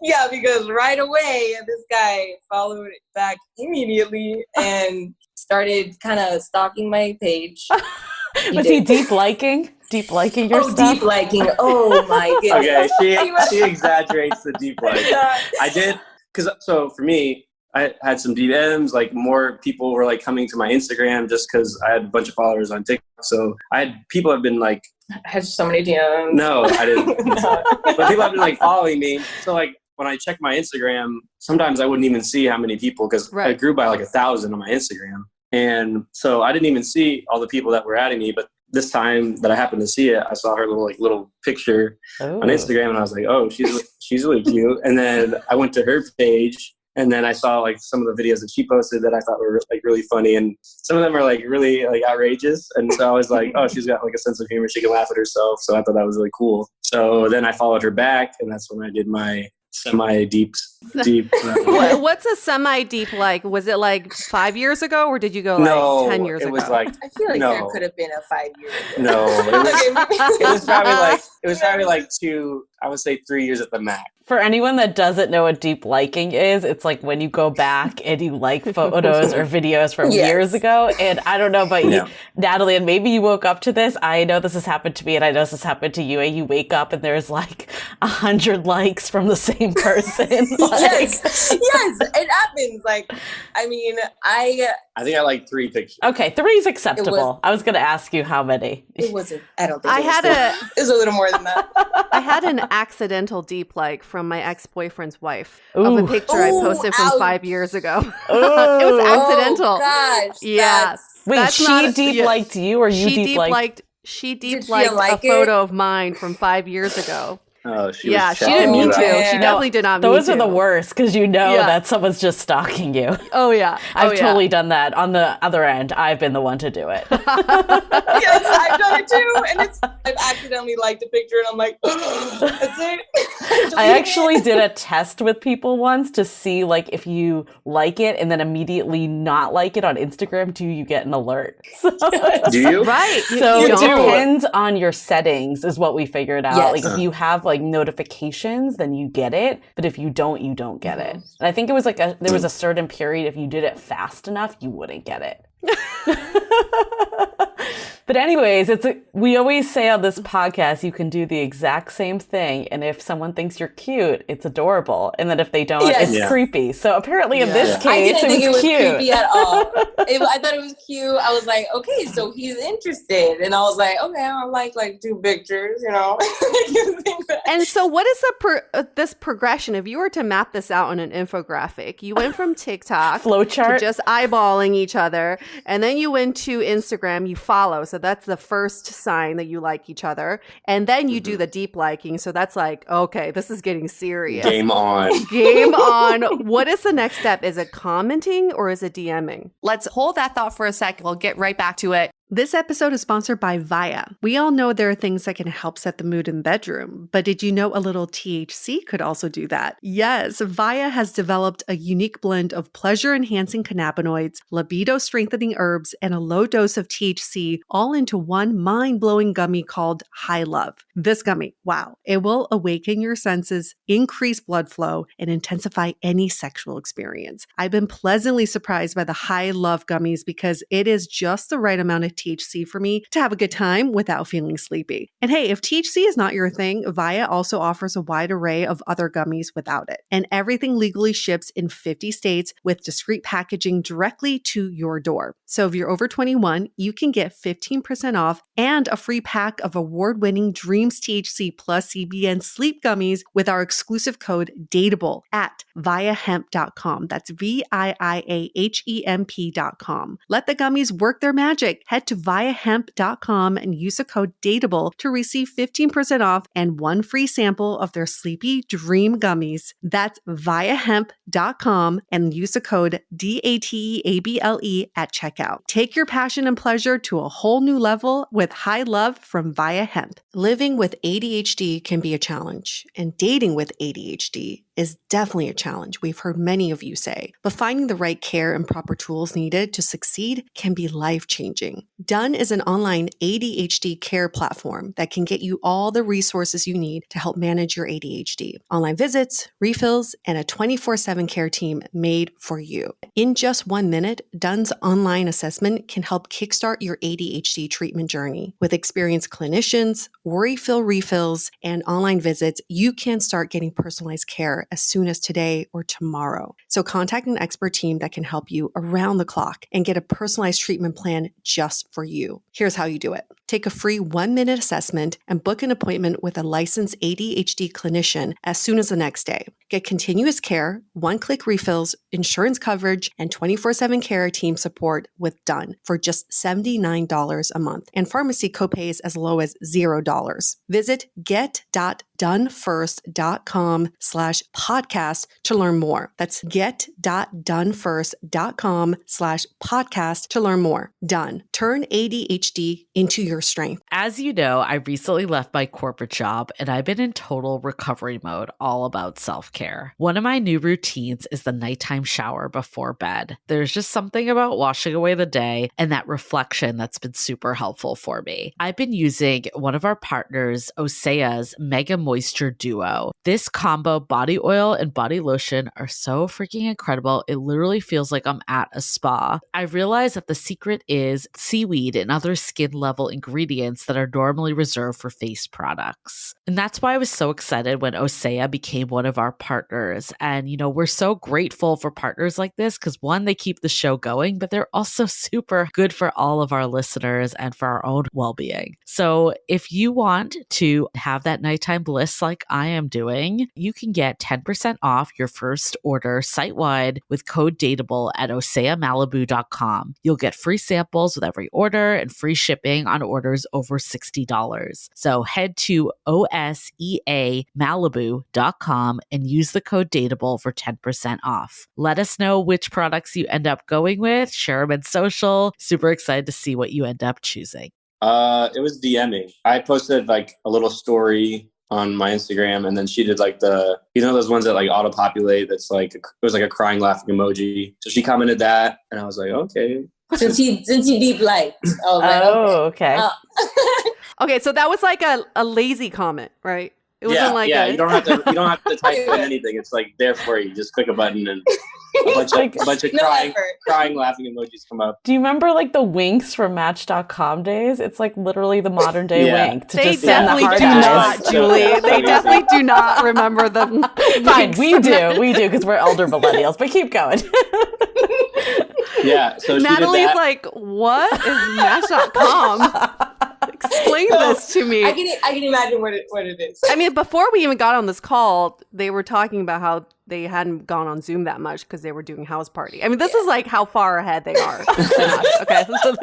Yeah, because right away this guy followed back immediately and started kind of stalking my page. Was he deep liking your stuff? Deep liking. Oh my goodness. Okay, she exaggerates the deep like. I did, so for me, I had some DMs, like more people were like coming to my Instagram just because I had a bunch of followers on TikTok. So people have been like, I had so many DMs. No, I didn't. No. But people have been like following me. So like when I check my Instagram, sometimes I wouldn't even see how many people, because I grew by like 1,000 on my Instagram. And so I didn't even see all the people that were adding me. But this time that I happened to see it, I saw her little picture on Instagram, and I was like, oh, she's really cute. And then I went to her page, and then I saw like some of the videos that she posted that I thought were like really funny, and some of them are like really like outrageous. And so I was like, oh, she's got like a sense of humor; she can laugh at herself. So I thought that was really cool. So then I followed her back, and that's when I did my semi-deep. What's a semi-deep like? Was it like 5 years ago, or did you go like 10 years ago? It was like, I feel like there could have been a 5 year ago. No, it was probably like 2, I would say 3 years at the max. For anyone that doesn't know what deep liking is, it's like when you go back and you like photos or videos from years ago. And I don't know about you, Natalie, and maybe you woke up to this. I know this has happened to me, and I know this has happened to you. And you wake up and there's like 100 likes from the same person. Yes, it happens. Like, I mean, I think I like 3 pictures. Okay, 3 is acceptable. I was going to ask you how many. It wasn't. I don't think it was a little more than that. I had an accidental deep like from my ex-boyfriend's wife of a picture I posted from 5 years ago. It was accidental. Oh, gosh. Yeah. Wait, she deep liked you, or you deep liked? She deep liked a photo of mine from 5 years ago. Oh, she didn't mean to. Yeah. She definitely did not mean to. Those are the worst, because you know that someone's just stalking you. Oh, yeah. I've totally done that. On the other end, I've been the one to do it. Yes, I've done it too. And I've accidentally liked a picture, and I'm like, that's it. I actually did a test with people once to see like if you like it and then immediately not like it on Instagram, do you get an alert? So, do you? Right. So it depends on your settings is what we figured out. Yes. Like if you have like notifications, then you get it. But if you don't, you don't get it. And I think it was like there was a certain period, if you did it fast enough, you wouldn't get it. But anyways, we always say on this podcast, you can do the exact same thing. And if someone thinks you're cute, it's adorable. And then if they don't, it's creepy. So apparently in this case, I didn't think it was cute. creepy at all. I thought it was cute. I was like, okay, so he's interested. And I was like, okay, I'll like 2 pictures, you know. And so what is this progression? If you were to map this out on an infographic, you went from TikTok flowchart to just eyeballing each other. And then you went to Instagram, you follow. So that's the first sign that you like each other. And then you do the deep liking. So that's like, okay, this is getting serious. Game on. Game on. What is the next step? Is it commenting or is it DMing? Let's hold that thought for a sec. We'll get right back to it. This episode is sponsored by Via. We all know there are things that can help set the mood in the bedroom, but did you know a little THC could also do that? Yes, Via has developed a unique blend of pleasure-enhancing cannabinoids, libido-strengthening herbs, and a low dose of THC all into one mind-blowing gummy called High Love. This gummy, wow, it will awaken your senses, increase blood flow, and intensify any sexual experience. I've been pleasantly surprised by the High Love gummies because it is just the right amount of THC for me to have a good time without feeling sleepy. And hey, if THC is not your thing, Via also offers a wide array of other gummies without it. And everything legally ships in 50 states with discreet packaging directly to your door. So if you're over 21, you can get 15% off and a free pack of award-winning Dreams THC plus CBN sleep gummies with our exclusive code DATEABLE at viahemp.com. That's VIIAHEMP.com. Let the gummies work their magic. Head to viahemp.com and use the code DATEABLE to receive 15% off and one free sample of their Sleepy Dream gummies. That's viahemp.com and use the code DATEABLE at checkout. Take your passion and pleasure to a whole new level with High Love from Via Hemp. Living with ADHD can be a challenge, and dating with ADHD is definitely a challenge, we've heard many of you say. But finding the right care and proper tools needed to succeed can be life-changing. Done is an online ADHD care platform that can get you all the resources you need to help manage your ADHD. Online visits, refills, and a 24/7 care team made for you. In just 1 minute, Done's online assessment can help kickstart your ADHD treatment journey. With experienced clinicians, worry-fill refills, and online visits, you can start getting personalized care as soon as today or tomorrow. So contact an expert team that can help you around the clock and get a personalized treatment plan just for you. Here's how you do it. Take a free 1-minute assessment and book an appointment with a licensed ADHD clinician as soon as the next day. Get continuous care, one-click refills, insurance coverage, and 24/7 care team support with Done for just $79 a month, and pharmacy copays as low as $0. Visit get.donefirst.com/podcast to learn more. That's get.donefirst.com/podcast to learn more. Done. Turn ADHD into your strength. As you know, I recently left my corporate job and I've been in total recovery mode, all about self-care. One of my new routines is the nighttime shower before bed. There's just something about washing away the day and that reflection that's been super helpful for me. I've been using one of our partners, Osea's Mega Moisture Duo. This combo body oil and body lotion are so freaking incredible. It literally feels like I'm at a spa. I realized that the secret is seaweed and other skin level ingredients that are normally reserved for face products. And that's why I was so excited when Osea became one of our partners. And, we're so grateful for partners like this because one, they keep the show going, but they're also super good for all of our listeners and for our own well-being. So if you want to have that nighttime bliss like I am doing, you can get 10% off your first order site-wide with code DATEABLE at oseamalibu.com. You'll get free samples with every order and free shipping on orders over $60. So head to oseamalibu.com and use the code DATEABLE for 10% off. Let us know which products you end up going with. Share them in social. Super excited to see what you end up choosing. It was DMing. I posted like a little story on my Instagram, and then she did like those ones that like auto populate. That's like it was like a crying laughing emoji. So she commented that, and I was like, okay. Since you deep liked. Okay. Okay, so that was like a lazy comment, right? It wasn't like you don't have to type in anything. It's like there for you. Just click a button and a bunch of crying, laughing emojis come up. Do you remember like the winks from Match.com days? It's like literally the modern day wink. They definitely do not, Julie. They definitely do not remember them. Fine, we do because we're elder millennials. But keep going. Yeah. So Natalie's like, what is Match.com? Explain this to me. I can imagine what it is. I mean, before we even got on this call, they were talking about how they hadn't gone on Zoom that much because they were doing house party. I mean, this is like how far ahead they are than us. Okay, so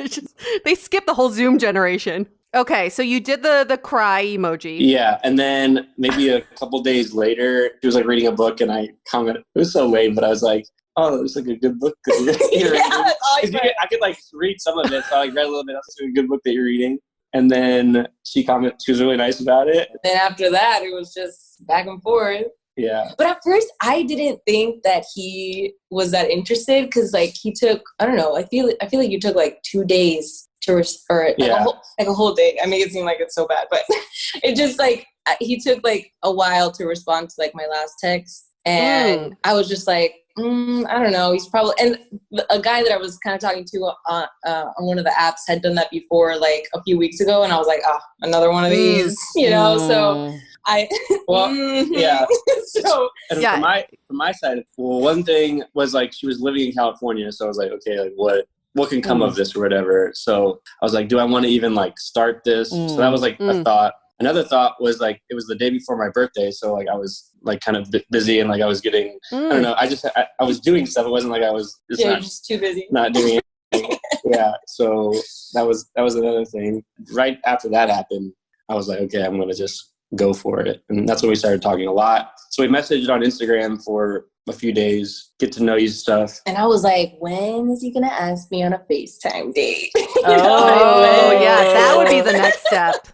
they skipped the whole Zoom generation. Okay, so you did the cry emoji. Yeah, and then maybe a couple days later, she was like reading a book, and I commented. It was so lame, but I was like, "Oh, it's like a good book that you're reading." I could like read some of it, so I read a little bit. That's a good book that you're reading. And then she commented. She was really nice about it. Then after that, it was just back and forth. Yeah. But at first, I didn't think that he was that interested because, like, he took. I don't know. I feel like you took like 2 days to a whole day. I make it seem like it's so bad, but it just like he took like a while to respond to like my last text, and I was just like, I don't know. He's probably, and a guy that I was kind of talking to on one of the apps had done that before, like a few weeks ago, and I was like, another one of these, So yeah. So and from my side, well, one thing was like she was living in California, so I was like, okay, like what can come of this or whatever. So I was like, do I want to even like start this? So that was like a thought. Another thought was like, it was the day before my birthday. So like I was like kind of busy and like I was getting, I don't know. I was doing stuff. It wasn't like I was just too busy. Not doing anything. Yeah. So that was another thing. Right after that happened, I was like, okay, I'm going to just go for it. And that's when we started talking a lot. So we messaged on Instagram for a few days, get to know you stuff. And I was like, when is he going to ask me on a FaceTime date? Oh, yeah, that would be the next step.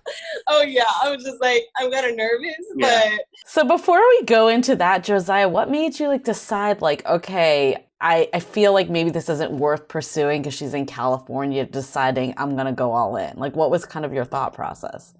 Oh, yeah. I was just like, I'm kind of nervous, but. So before we go into that, Josiah, what made you like decide like, okay, I feel like maybe this isn't worth pursuing because she's in California, deciding I'm going to go all in? Like, what was kind of your thought process?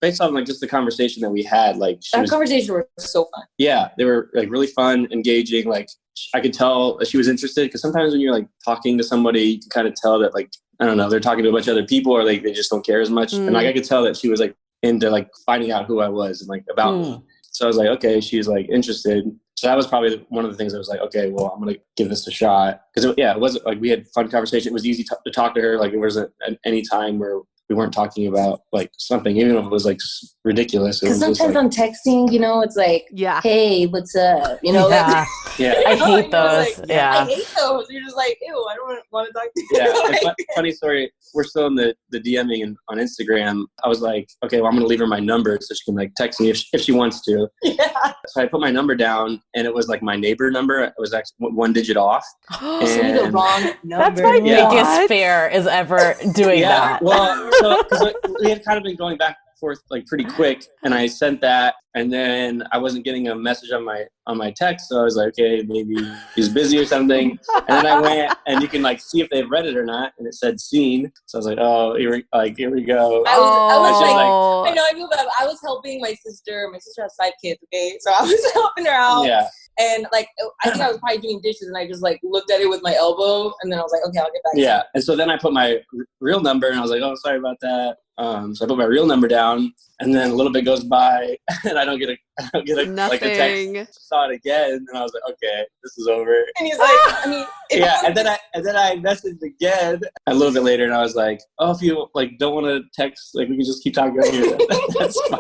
Based on like just the conversation that we had, like conversations were so fun. Yeah, they were like really fun, engaging. Like I could tell that she was interested because sometimes when you're like talking to somebody, you can kind of tell that like, I don't know, they're talking to a bunch of other people or like they just don't care as much. And like I could tell that she was like into like finding out who I was and like about me. So I was like, okay, she's like interested. So that was probably one of the things I was like, okay, well, I'm going to give this a shot. Because it wasn't like we had fun conversation. It was easy to talk to her. Like it wasn't any time where we weren't talking about like something, even if it was like ridiculous. Because sometimes on texting, it's like, hey, what's up? Yeah. Yeah. I hate those. Like, yeah. I hate those. You're just like, ew, I don't want to talk to you. Yeah. Funny story. We're still in the DMing on Instagram. I was like, okay, well, I'm going to leave her my number so she can like text me if she wants to. Yeah. So I put my number down, and it was like my neighbor number. It was actually one digit off. So the wrong number. That's my biggest fear is ever doing that. Well, because we had kind of been going back and forth like pretty quick, and I sent that, and then I wasn't getting a message on my text, so I was like, okay, maybe he's busy or something. And then I went, and you can like see if they've read it or not, and it said seen. So I was like, oh, here we go. I was Oh. like, I know, I feel bad. I was helping my sister. My sister has 5 kids, okay? So I was helping her out. Yeah. And like, I think I was probably doing dishes, and I just like looked at it with my elbow, and then I was like, okay, I'll get back to you. Yeah. And so then I put my real number, and I was like, oh, sorry about that. So I put my real number down, and then a little bit goes by, and I don't get like a text. Saw it again, and I was like, okay, this is over. And he's like, yeah. And then I messaged again a little bit later, and I was like, oh, if you like don't want to text, like we can just keep talking right here. That's fine.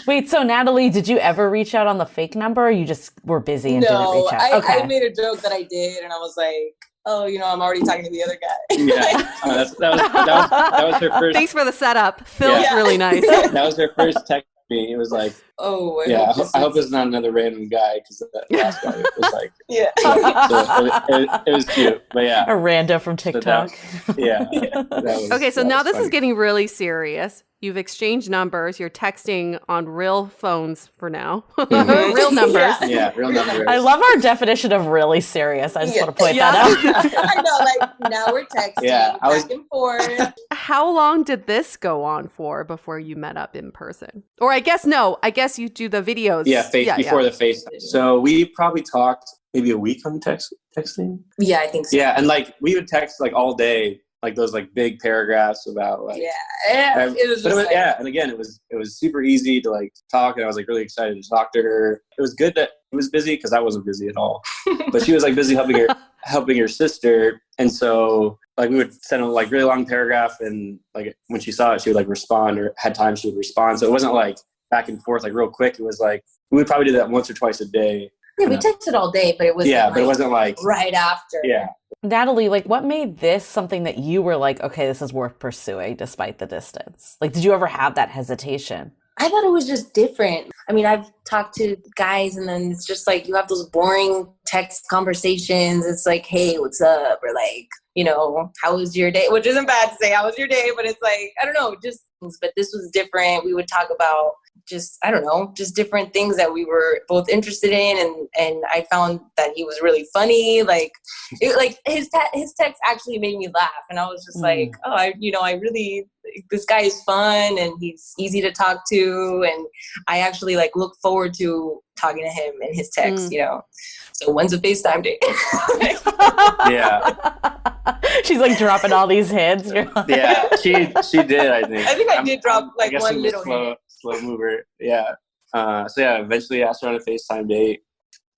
Wait, so Natalie, did you ever reach out on the fake number, or you just were busy and didn't reach out? No, I made a joke that I did, and I was like, oh, I'm already talking to the other guy. Yeah, that was her first. Thanks for the setup. Phil's really nice. That was her first text to me. It was like, oh, I hope it's not another random guy, because that last guy was like, yeah. So it was cute, but yeah, a rando from TikTok. So okay, so now this is getting really serious. You've exchanged numbers. You're texting on real phones for now. Mm-hmm. Real numbers. Yeah, real numbers. I love our definition of really serious. I just want to point that out. I know, like now we're texting back and forth. How long did this go on for before you met up in person? Or I guess you do the videos. Yeah, before the face. So we probably talked maybe a week on texting. Yeah, I think so. Yeah, and like we would text like all day, like those like big paragraphs about like it was just and again it was super easy to like talk, and I was like really excited to talk to her. It was good that it was busy because I wasn't busy at all, but she was like busy helping her sister, and so like we would send a like really long paragraph, and like when she saw it she would like respond, or had time she would respond. So it wasn't like back and forth like real quick. It was like we would probably do that once or twice a day. Yeah, we texted all day, but it wasn't but it wasn't like right after. Yeah. Natalie, like what made this something that you were like, okay, this is worth pursuing despite the distance? Like, did you ever have that hesitation? I thought it was just different. I mean, I've talked to guys, and then it's just like you have those boring text conversations. It's like, hey, what's up? Or like, how was your day? Which isn't bad to say, how was your day? But it's like, I don't know, but this was different. We would talk about just different things that we were both interested in. And I found that he was really funny. Like, his text actually made me laugh. And I was just like, oh, I really, this guy is fun, and he's easy to talk to. And I actually like look forward to talking to him in his text, So when's a FaceTime date? Yeah. She's like dropping all these hints. Yeah, she did, I think. I did drop like one little slow mover. Yeah. Eventually asked her on a FaceTime date.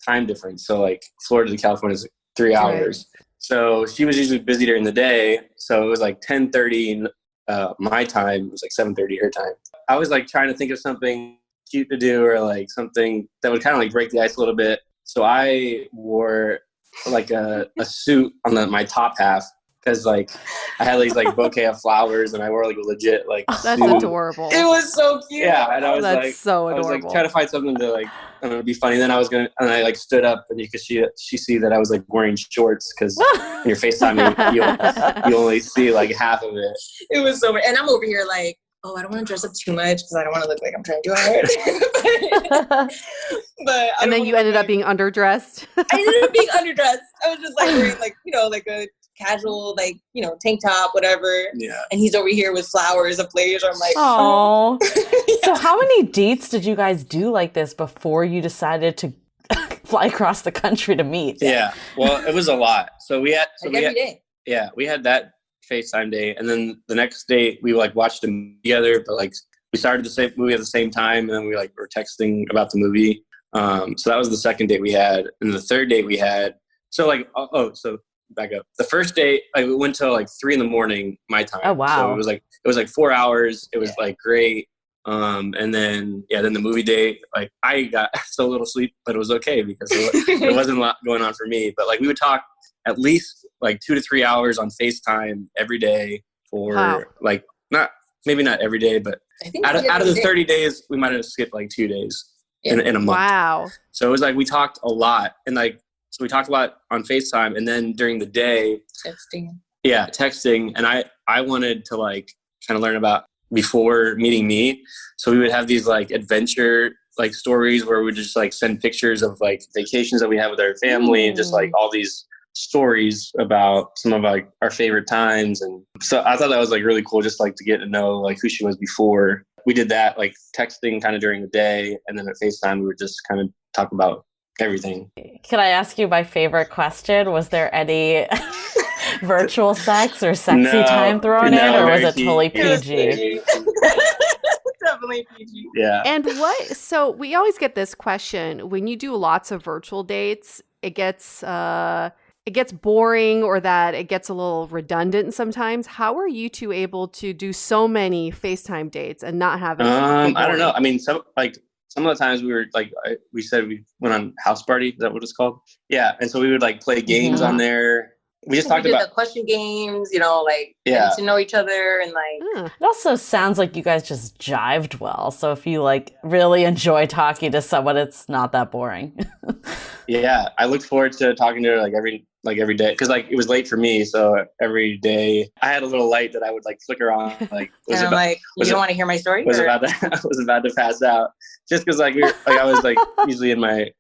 Time difference. So like Florida to California is 3 hours. Right. So she was usually busy during the day. So it was like 10:30 my time. It was like 7:30 her time. I was like trying to think of something cute to do, or like something that would kind of like break the ice a little bit. So I wore like a suit on my top half, because like I had these like bouquet of flowers, and I wore like a legit like that's suit. Adorable. It was so cute. Yeah, and I was that's so adorable. I was like trying to find something to like be funny. Then I like stood up, and you could she see that I was like wearing shorts, because in your FaceTime you only see like half of it. It was so weird. And I'm over here like, oh, I don't want to dress up too much because I don't want to look like I'm trying to do hard. And then you ended up being underdressed. I ended up being underdressed. I was just like wearing like a casual tank top, whatever. Yeah. And he's over here with flowers and flowers. I'm like, oh. Yeah. So how many dates did you guys do like this before you decided to fly across the country to meet? Yeah. Well, it was a lot. So we had every day. Yeah, we had that FaceTime day, and then the next day we like watched a movie together, but like we started the same movie at the same time, and then we like were texting about the movie. So that was the second date we had, and the third date we had. So like so back up. The first date, we went till like 3 a.m. my time. Oh, wow. So it was like 4 hours. It was like great. And then the movie date, like I got so little sleep, but it was okay because there wasn't a lot going on for me. But like we would talk at least like 2 to 3 hours on FaceTime every day for like maybe not every day, but out of the 30 days, we might have skipped like 2 days in a month. Wow. So it was like we talked a lot, and like so we talked a lot on FaceTime, and then during the day, texting. And I wanted to like kind of learn about before meeting me, so we would have these like adventure like stories where we just like send pictures of like vacations that we have with our family, and just like all these stories about some of like our favorite times. And so I thought that was like really cool, just like to get to know like who she was before. We did that like texting kind of during the day, and then at FaceTime we would just kind of talk about everything. Can I ask you my favorite question? Was there any virtual sex or sexy time thrown in, or was it totally PG? Definitely PG. Yeah. And so we always get this question when you do lots of virtual dates, it gets boring, or that it gets a little redundant sometimes. How are you two able to do so many FaceTime dates and not have it? I don't know. I mean, some of the times we were like, we said we went on House Party. Is that what it's called? Yeah. And so we would like play games on there. We just talked about the question games, like getting to know each other, and like. It also sounds like you guys just jived well. So if you like really enjoy talking to someone, it's not that boring. Yeah, I looked forward to talking to her like every day, because like it was late for me, so every day I had a little light that I would like flicker on. Like, you don't want to hear my story? I was about to pass out, just because like I was like usually in my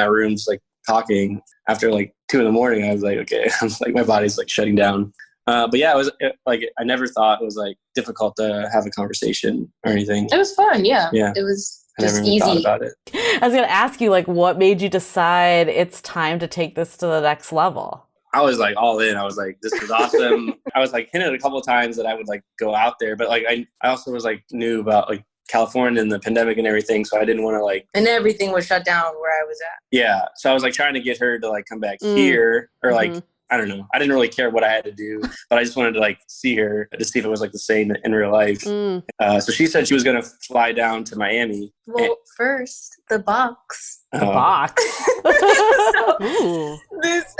room just like talking after like 2 a.m. I was like, okay, I'm like my body's like shutting down. But yeah, I never thought it was like difficult to have a conversation or anything. It was fun. Yeah. It was just easy. Thought about it. I was going to ask you, like, what made you decide it's time to take this to the next level? I was like all in. I was like, this is awesome. I was like hinted a couple of times that I would like go out there, but like I also was like knew about like California and the pandemic and everything, so I didn't want to like. And everything was shut down where I was at. Yeah, so I was like trying to get her to like come back here, or like I don't know. I didn't really care what I had to do, but I just wanted to like see her to see if it was like the same in real life. So she said she was going to fly down to Miami. Well, first the box. The box.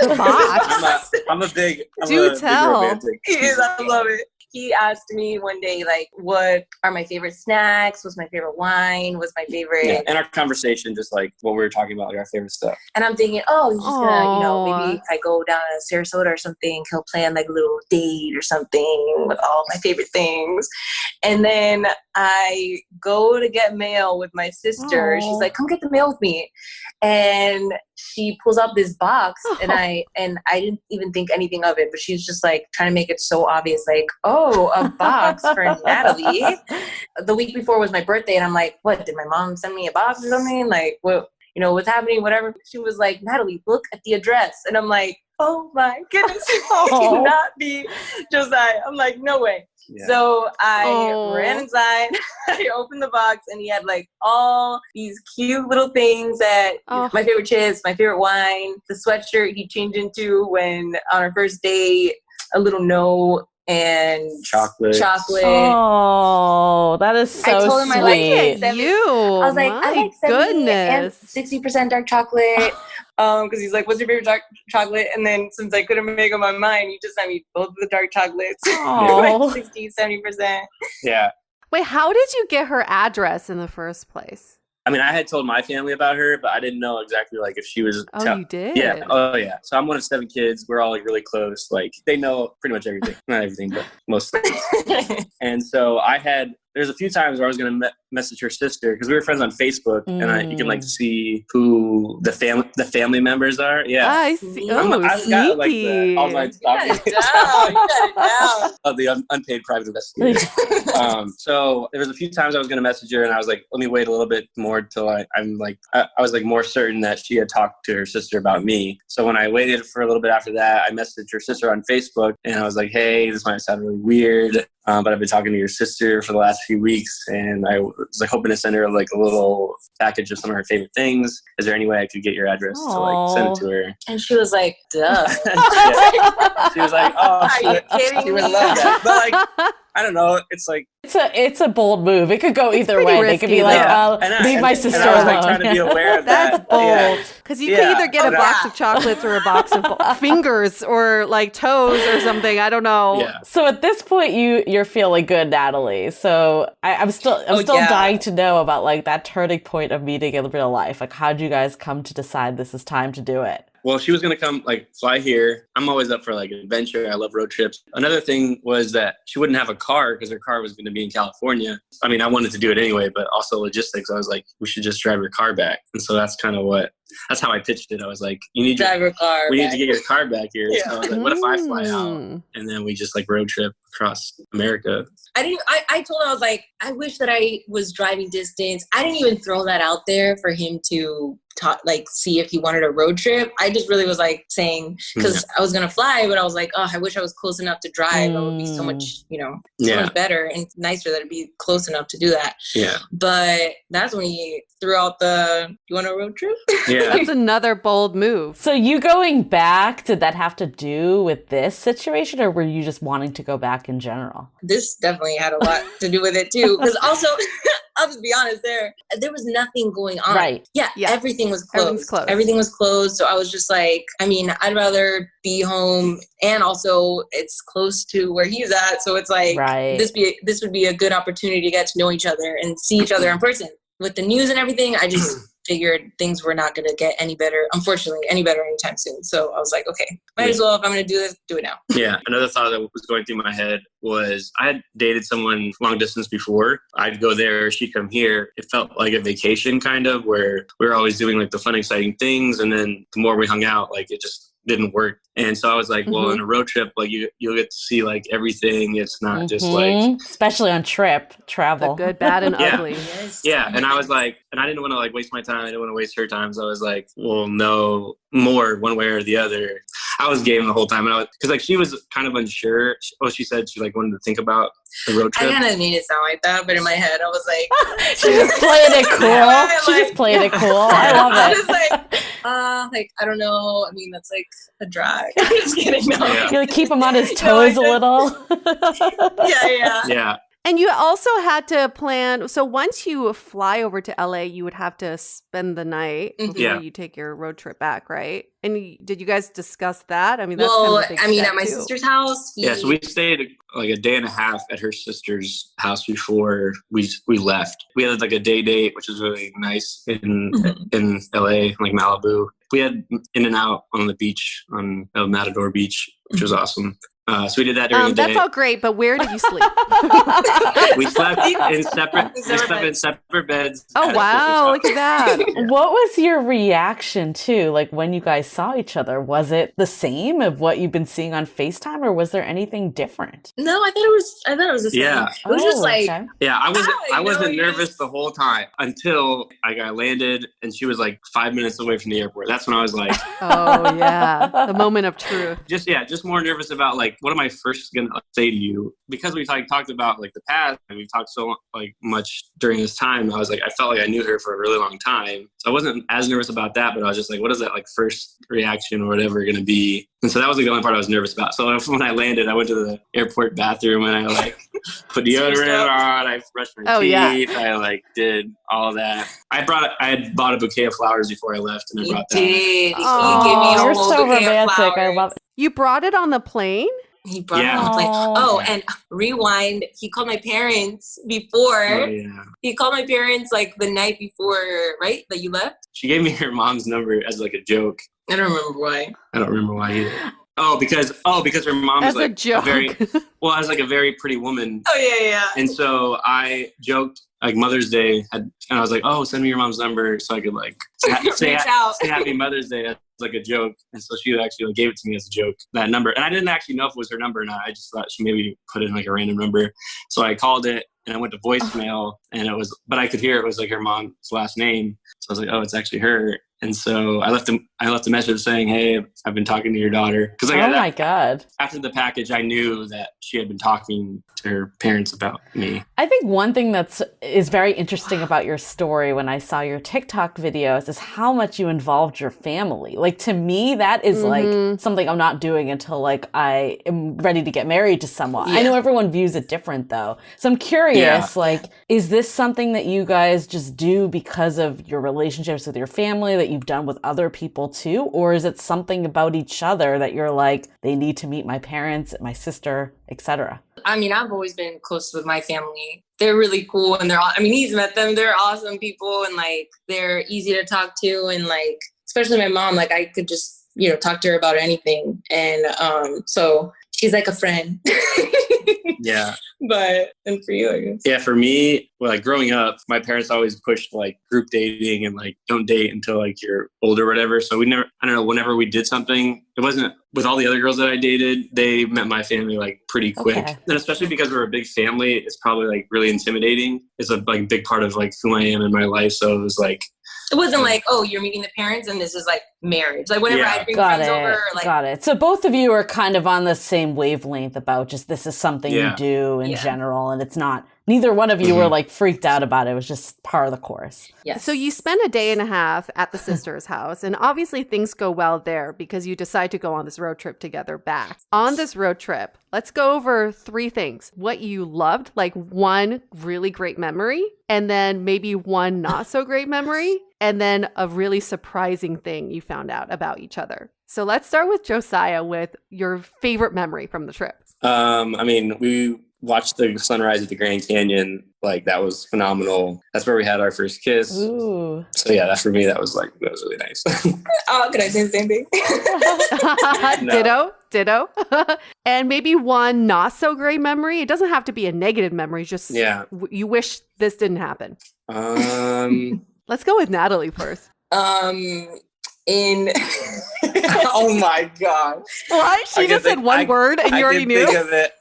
The box. I'm a big romantic. He is. I love it. He asked me one day, like, what are my favorite snacks? What's my favorite wine? What's my favorite? Yeah, and our conversation, just like what we were talking about, like our favorite stuff. And I'm thinking, he's just gonna, maybe if I go down to Sarasota or something, he'll plan like a little date or something with all my favorite things. And then I go to get mail with my sister. She's like, come get the mail with me. And she pulls out this box, and I didn't even think anything of it, but she's just like trying to make it so obvious, like, a box for Natalie. The week before was my birthday, and I'm like, what, did my mom send me a box or something? Like, what, what's happening, whatever. She was like, Natalie, look at the address. And I'm like, oh my goodness, it cannot be Josiah. I'm like, no way. Yeah. So I ran inside, I opened the box, and he had like all these cute little things that my favorite chips, my favorite wine, the sweatshirt he changed into when on our first date, a little note, and chocolate. Oh, that is so I told him sweet. I like it. I was like, I like 70 and 60% dark chocolate. Because he's like, what's your favorite dark chocolate? And then since I couldn't make up my mind, he just sent me both of the dark chocolates. Like 60, 70%. Yeah. Wait, how did you get her address in the first place? I mean, I had told my family about her, but I didn't know exactly like if she was. You did? Yeah. Oh, yeah. So I'm one of 7 kids. We're all like really close. Like they know pretty much everything. Not everything, but most. And so there's a few times where I was going to message her sister, because we were friends on Facebook, and you can like see who the family members are. Yeah. I see. I've got like all my stuff. You got it down. Of the unpaid private investigator. So there was a few times I was going to message her, and I was like, let me wait a little bit more till I was like more certain that she had talked to her sister about me. So when I waited for a little bit after that, I messaged her sister on Facebook, and I was like, hey, this might sound really weird, but I've been talking to your sister for the last few weeks, and I was like hoping to send her like a little package of some of her favorite things. Is there any way I could get your address to like send it to her? And she was like, duh. She was like, oh, Are you kidding she would me? love that. But like, I don't know. It's like it's a bold move. It could go either way. They could be like, leave my sister alone. I was like alone. trying to be aware of That's that. bold. Because you could either get a box Yeah. of chocolates or a box of fingers or like toes or something. I don't know. Yeah. So at this point, you're feeling good, Natalie. So I'm still dying to know about like that turning point of meeting in real life. Like, how did you guys come to decide this is time to do it? Well, she was going to come like fly here. I'm always up for like adventure. I love road trips. Another thing was that she wouldn't have a car because her car was going to be in California. I mean, I wanted to do it anyway, but also logistics. I was like, we should just drive your car back. And so that's kind of that's how I pitched it. I was like, we need to get your car back here. Yeah. So I was like, what if I fly out? And then we just like road trip across America. I told him, I was like, I wish that I was driving distance. I didn't even throw that out there for him to see if he wanted a road trip. I just really was like saying, because I was gonna fly, but I was like, oh, I wish I was close enough to drive. It would be so much, so much better and nicer that it'd be close enough to do that. Yeah. But that's when he threw out you want a road trip? Yeah. That's another bold move. So you going back, did that have to do with this situation, or were you just wanting to go back in general? This definitely had a lot to do with it too. Because also, I'll just be honest, there was nothing going on. Right. Yeah. Everything was closed. Everything was closed. So I was just like, I mean, I'd rather be home, and also it's close to where he's at. So it's like, this would be a good opportunity to get to know each other and see each other in person. With the news and everything, I just figured things were not going to get any better anytime soon. So I was like, okay, might as well, if I'm going to do this, do it now. Yeah. Another thought that was going through my head was I had dated someone long distance before. I'd go there, she'd come here. It felt like a vacation kind of, where we were always doing like the fun, exciting things. And then the more we hung out, like it just didn't work. And so I was like, well, in a road trip, like you'll get to see like everything. It's not just like, especially on travel. The good, bad, and ugly. Yes. Yeah. And I was like, and I didn't want to like waste my time. I didn't want to waste her time. So I was like, well, no more one way or the other. I was game the whole time. And because like she was kind of unsure. She said she like wanted to think about the road trip. I kind of made it sound like that, but in my head, I was like, she's just playing it cool. She's just playing it cool. I love it. I was like, I don't know. I mean, that's like a drag. I'm just kidding. No. Yeah. You like keep him on his toes a little. Yeah. And you also had to plan. So once you fly over to LA, you would have to spend the night before you take your road trip back, right? And did you guys discuss that? I mean, that's kind of a big step at my sister's house. So we stayed like a day and a half at her sister's house before we left. We had like a day date, which was really nice in LA, like Malibu. We had in and out on the beach, on El Matador Beach, which was awesome. So we did that during the day. That's all great, but where did you sleep? We slept in separate beds. Oh, wow. Look at that. What was your reaction to, like, when you guys saw each other? Was it the same of what you've been seeing on FaceTime, or was there anything different? No, I thought it was the same. Yeah. It was just like, yeah, I wasn't nervous the whole time until I got landed and she was like 5 minutes away from the airport. That's when I was like, oh, yeah. The moment of truth. Just more nervous about like, what am I first going to say to you? Because we've like talked about like the past and we've talked so like much during this time. I was like, I felt like I knew her for a really long time. So I wasn't as nervous about that, but I was just like, what is that like first reaction or whatever going to be? And so that was like the only part I was nervous about. So when I landed, I went to the airport bathroom and I like put deodorant on, I brushed my teeth, I like did all that. I had bought a bouquet of flowers before I left and I brought that. He gave me a you're whole so bouquet of romantic. flowers. I love it. You brought it on the plane? He brought it on the plane. Oh, and rewind. He called my parents before. Oh, yeah. He called my parents like the night before, right? That you left? She gave me her mom's number as like a joke. I don't remember why. I don't remember why either. Because her mom as is like a joke. as like a very pretty woman. Oh yeah. And so I joked like Mother's Day, and I was like, "Oh, send me your mom's number so I could like say Happy Mother's Day." That's like a joke. And so she actually like, gave it to me as a joke, that number. And I didn't actually know if it was her number or not. I just thought she maybe put in like a random number. So I called it and I went to voicemail, and but I could hear it was like her mom's last name. So I was like, "Oh, it's actually her." And so I left a message saying, "Hey, I've been talking to your daughter." Because my God. After the package, I knew that she had been talking to her parents about me. I think one thing is very interesting about your story when I saw your TikTok videos is how much you involved your family. Like, to me, that is like something I'm not doing until like I am ready to get married to someone. I know everyone views it different though. So I'm curious, like, is this something that you guys just do because of your relationships with your family that you've done with other people too? Or is it something about each other that you're like, they need to meet my parents, my sister, etc.? I mean, I've always been close with my family. They're really cool, and he's met them. They're awesome people, and like they're easy to talk to, and like especially my mom. Like I could just talk to her about anything, and so she's like a friend. Yeah. And for you, I guess. Yeah, for me, like growing up, my parents always pushed like group dating and like don't date until like you're older or whatever. So whenever we did something, it wasn't with all the other girls that I dated, they met my family like pretty quick. Okay. And especially because we're a big family, it's probably like really intimidating. It's a like big part of like who I am in my life. So it was like, it wasn't like, oh, you're meeting the parents and this is like marriage. Like whenever I bring friends over. Like, got it. So both of you are kind of on the same wavelength about just this is something you do in general. And it's not, neither one of you were like freaked out about it. It was just part of the course. Yes. So you spend a day and a half at the sister's house, and obviously things go well there because you decide to go on this road trip together back. On this road trip, let's go over 3 things. What you loved, like one really great memory, and then maybe one not so great memory, and then a really surprising thing you found out about each other. So let's start with Josiah with your favorite memory from the trip. We watched the sunrise at the Grand Canyon. Like that was phenomenal. That's where we had our first kiss. Ooh. So yeah, that for me, that was really nice. Oh, could I say the same thing? Ditto. And maybe one not so great memory. It doesn't have to be a negative memory. Just you wish this didn't happen. Let's go with Natalie first. Oh my God. What? She just said one word and you already knew?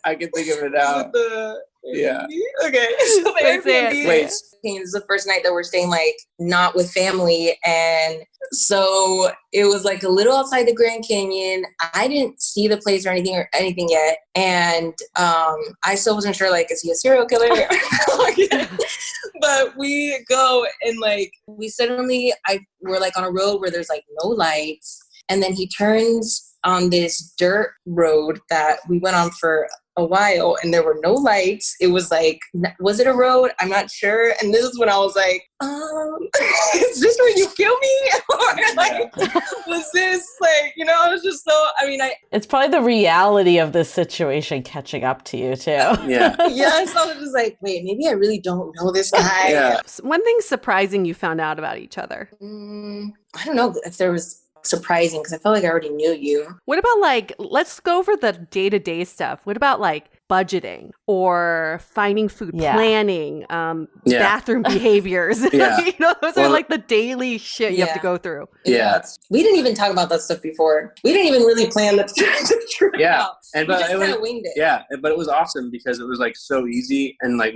I can think of it now. Yeah. Okay. So the Airbnb. Wait. This is the first night that we're staying like not with family, and so it was like a little outside the Grand Canyon. I didn't see the place or anything yet, and I still wasn't sure like is he a serial killer? But we go and like we're like on a road where there's like no lights, and then he turns on this dirt road that we went on for a while, and there were no lights. It was like, was it a road? I'm not sure. And this is when I was like, is this where you kill me? Or like, was this like, I was just so, it's probably the reality of this situation catching up to you too. Yeah. Yeah. So I was just like, wait, maybe I really don't know this guy. Yeah. One thing surprising you found out about each other. I don't know if there was surprising because I felt like I already knew you. What about like, let's go over the day-to-day stuff. What about like budgeting or finding food, planning, bathroom behaviors? Those are like the daily shit you have to go through. Yeah. We didn't even talk about that stuff before. We didn't even really plan the trip. Yeah. But it was winged it. Yeah, but it was awesome because it was like so easy, and like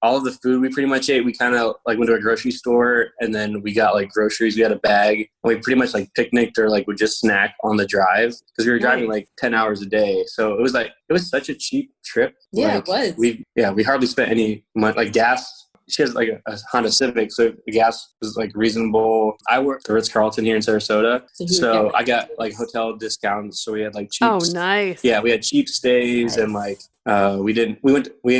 all of the food we pretty much ate. We kind of like went to a grocery store, and then we got like groceries. We had a bag, and we pretty much like picnicked or like would just snack on the drive because we were driving like 10 hours a day. So it was such a cheap trip. Yeah, like, it was. We hardly spent any money. Like gas. She has like a Honda Civic, so the gas was like reasonable. I worked at the Ritz-Carlton here in Sarasota, so I got like hotel discounts. So we had like cheap. Oh, nice. Yeah, we had cheap stays, and like we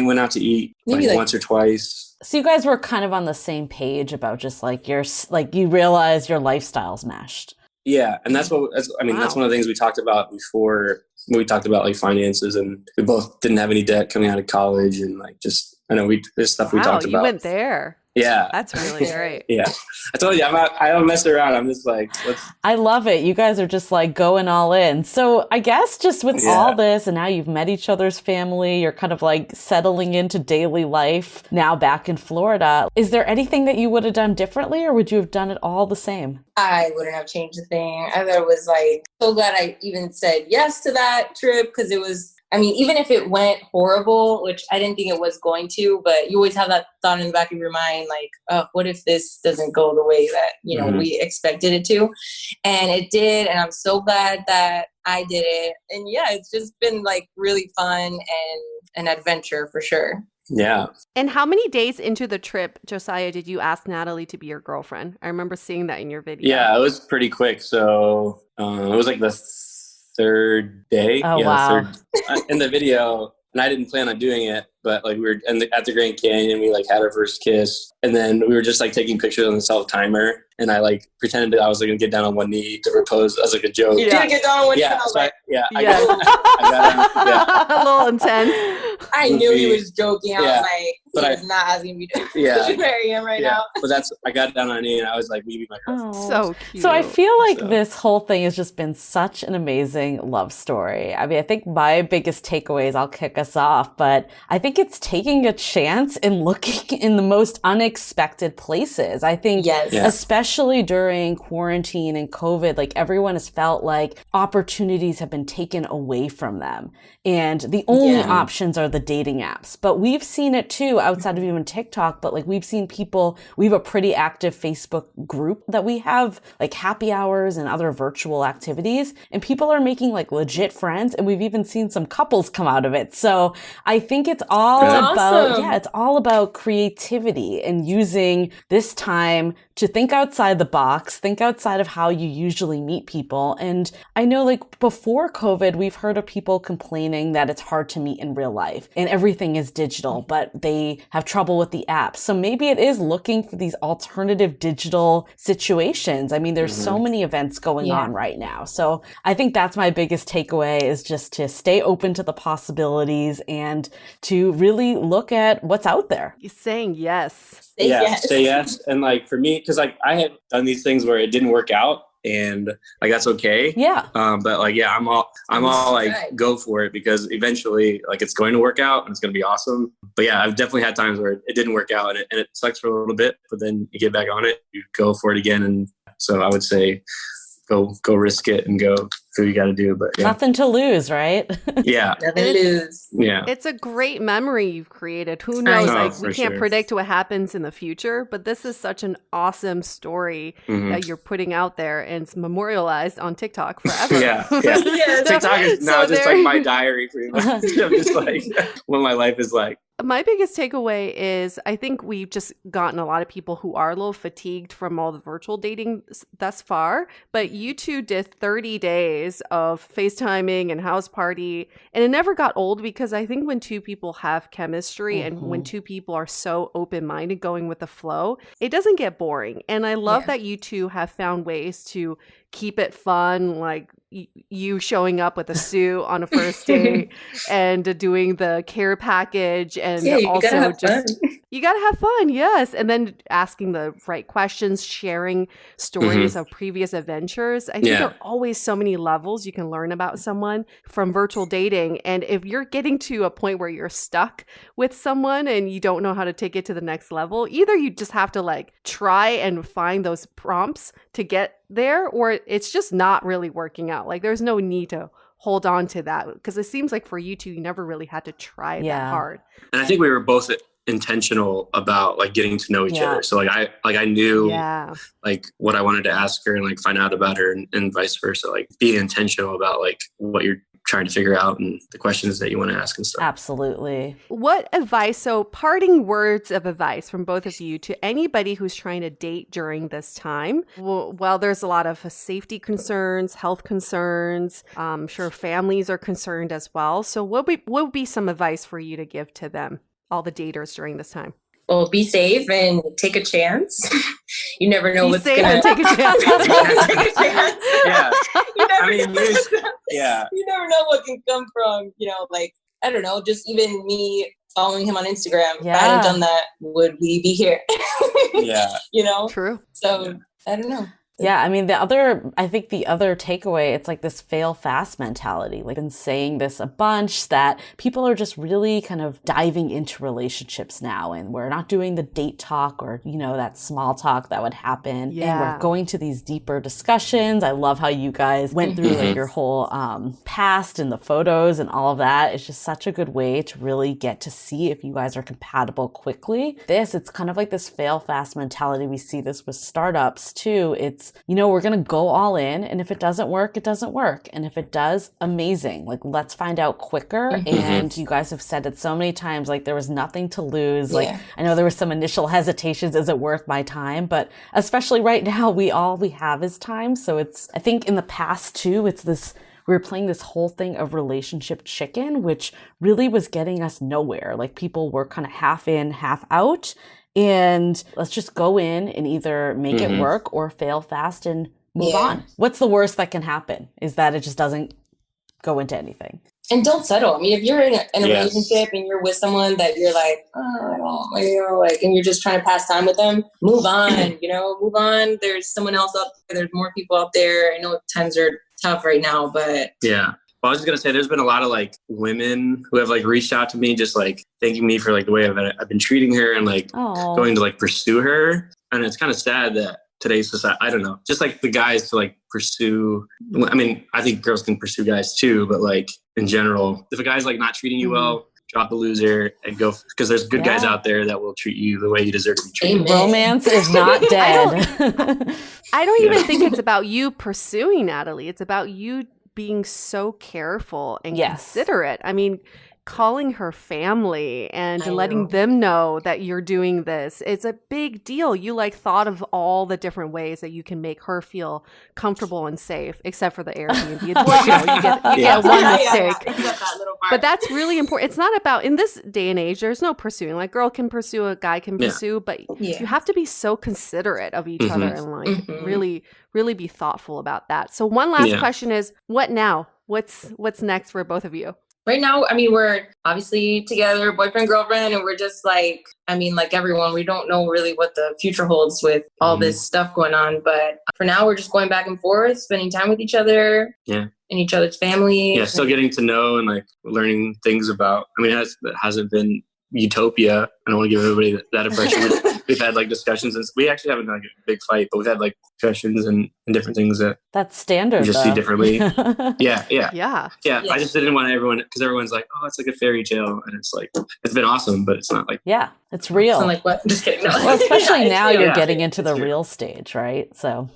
went out to eat like once or twice. So you guys were kind of on the same page about just like you realize your lifestyle's meshed. Yeah, and that's one of the things we talked about before. We talked about like finances, and we both didn't have any debt coming out of college, and like just there's stuff we talked about. You went there. Yeah, that's really great. Yeah, I told you I don't mess around. I'm just like, I love it. You guys are just like going all in. So I guess just with all this, and now you've met each other's family, you're kind of like settling into daily life now back in Florida. Is there anything that you would have done differently, or would you have done it all the same? I wouldn't have changed a thing. I thought it was like so glad I even said yes to that trip because it was. I mean, even if it went horrible, which I didn't think it was going to, but you always have that thought in the back of your mind, like, oh, what if this doesn't go the way that, you know, we expected it to? And it did. And I'm so glad that I did it. And yeah, it's just been like really fun and an adventure for sure. Yeah. And how many days into the trip, Josiah, did you ask Natalie to be your girlfriend? I remember seeing that in your video. Yeah, it was pretty quick. So it was like the third day. Oh, wow. In the video, and I didn't plan on doing it, but like we were at the Grand Canyon, we like had our first kiss, and then we were just like taking pictures on the self timer, and I like pretended that I was like gonna get down on one knee to propose as like a joke. You didn't get down on one knee. I got a little intense. I knew he was joking. I was like, he's not asking me to marry him right now. But I got down on a knee and I was like, will you be my girlfriend? So cute. So I feel like this whole thing has just been such an amazing love story. I mean, I think my biggest takeaways, I'll kick us off, but I think it's taking a chance and looking in the most unexpected places. I think especially during quarantine and COVID, like everyone has felt like opportunities have been taken away from them. And the only options are the dating apps. But we've seen it too outside of even TikTok, but like we've seen people, we have a pretty active Facebook group that we have like happy hours and other virtual activities, and people are making like legit friends, and we've even seen some couples come out of it. So I think it's all it's all about creativity and using this time to think outside the box, think outside of how you usually meet people. And I know like before COVID, we've heard of people complaining that it's hard to meet in real life and everything is digital, but they have trouble with the apps. So maybe it is looking for these alternative digital situations. I mean, there's so many events going on right now. So I think that's my biggest takeaway, is just to stay open to the possibilities and to really look at what's out there. You're saying yes. Say yes. And like for me, because like I had done these things where it didn't work out, and like that's okay. Yeah. But like I'm all like go for it, because eventually like it's going to work out and it's going to be awesome. But yeah, I've definitely had times where it didn't work out and it sucks for a little bit, but then you get back on it, you go for it again. And so I would say go risk it and go do what you got to do. But nothing to lose, right? Yeah. Nothing to lose. Yeah. It's a great memory you've created. Who knows? Like we can't predict what happens in the future, but this is such an awesome story that you're putting out there, and it's memorialized on TikTok forever. TikTok is now just like my diary pretty much. I'm just like what my life is like. My biggest takeaway is I think we've just gotten a lot of people who are a little fatigued from all the virtual dating thus far, but you two did 30 days of FaceTiming and house party, and it never got old, because I think when two people have chemistry and when two people are so open-minded going with the flow, it doesn't get boring. And I love that you two have found ways to keep it fun, like you showing up with a suit on a first date and doing the care package, and also just you gotta have fun, yes, and then asking the right questions, sharing stories of previous adventures. I think there are always so many levels you can learn about someone from virtual dating, and if you're getting to a point where you're stuck with someone and you don't know how to take it to the next level, either you just have to like try and find those prompts to get there, or it's just not really working out. Like there's no need to hold on to that, because it seems like for you two, you never really had to try that hard. And I think we were both intentional about like getting to know each other. So I knew like what I wanted to ask her and like find out about her, and vice versa. Like being intentional about like what you're trying to figure out and the questions that you want to ask and stuff. Absolutely. What advice, so parting words of advice from both of you to anybody who's trying to date during this time? Well, there's a lot of safety concerns, health concerns. I'm sure families are concerned as well. So what would be some advice for you to give to them, all the daters during this time? Well, be safe and take a chance. You never know what's going to take a chance. Take a chance. Yeah. You never know what can come from, like, I don't know, just even me following him on Instagram. If I hadn't done that, would we be here? Yeah. True. So I don't know. Yeah, I mean, I think the other takeaway, it's like this fail fast mentality. Like, I've been saying this a bunch, that people are just really kind of diving into relationships now, and we're not doing the date talk or, that small talk that would happen. Yeah. And we're going to these deeper discussions. I love how you guys went through like your whole past and the photos and all of that. It's just such a good way to really get to see if you guys are compatible quickly. It's kind of like this fail fast mentality. We see this with startups too. It's, we're going to go all in, and if it doesn't work, it doesn't work. And if it does, amazing. Like, let's find out quicker. And you guys have said it so many times, like there was nothing to lose. Yeah. Like, I know there was some initial hesitations. Is it worth my time? But especially right now, all we have is time. So I think in the past too, we were playing this whole thing of relationship chicken, which really was getting us nowhere. Like, people were kind of half in, half out. And let's just go in and either make it work or fail fast and move on. What's the worst that can happen is that it just doesn't go into anything. And don't settle. I mean, if you're in a relationship and you're with someone that you're like, and you're just trying to pass time with them, move on, move on. There's someone else out there. There's more people out there. I know times are tough right now, but yeah. Well, I was just going to say, there's been a lot of like women who have like reached out to me, just like thanking me for like the way I've been treating her and like going to like pursue her. And it's kind of sad that today's society, I don't know, just like the guys to like pursue. I mean, I think girls can pursue guys too, but like in general, if a guy's like not treating you well, drop the loser and go, because there's good guys out there that will treat you the way you deserve to be treated. Romance is not dead. I don't even think it's about you pursuing Natalie. It's about you being so careful and considerate. I mean, calling her family and letting them know that you're doing this. It's a big deal. You like thought of all the different ways that you can make her feel comfortable and safe, except for the Airbnb. You get one mistake. Except that little part. But that's really important. It's not about, in this day and age, there's no pursuing. Like, girl can pursue, a guy can pursue, but you have to be so considerate of each other and like really, really be thoughtful about that. So one last question is, what now? What's next for both of you? Right now, I mean, we're obviously together, boyfriend, girlfriend, and we're just like, I mean, like everyone, we don't know really what the future holds with all this stuff going on. But for now, we're just going back and forth, spending time with each other and each other's family. Yeah, still getting to know and like learning things about, I mean, it hasn't been utopia. I don't want to give everybody that impression. We've had like discussions, and we actually haven't had like a big fight, but we've had like discussions and different things that's standard. We just see differently. Yeah. I just didn't want everyone, because everyone's like, oh, it's like a fairy tale, and it's like, it's been awesome, but it's not like it's real. I'm like, what? Just kidding. No. Well, especially now you're getting into the real stage, right? So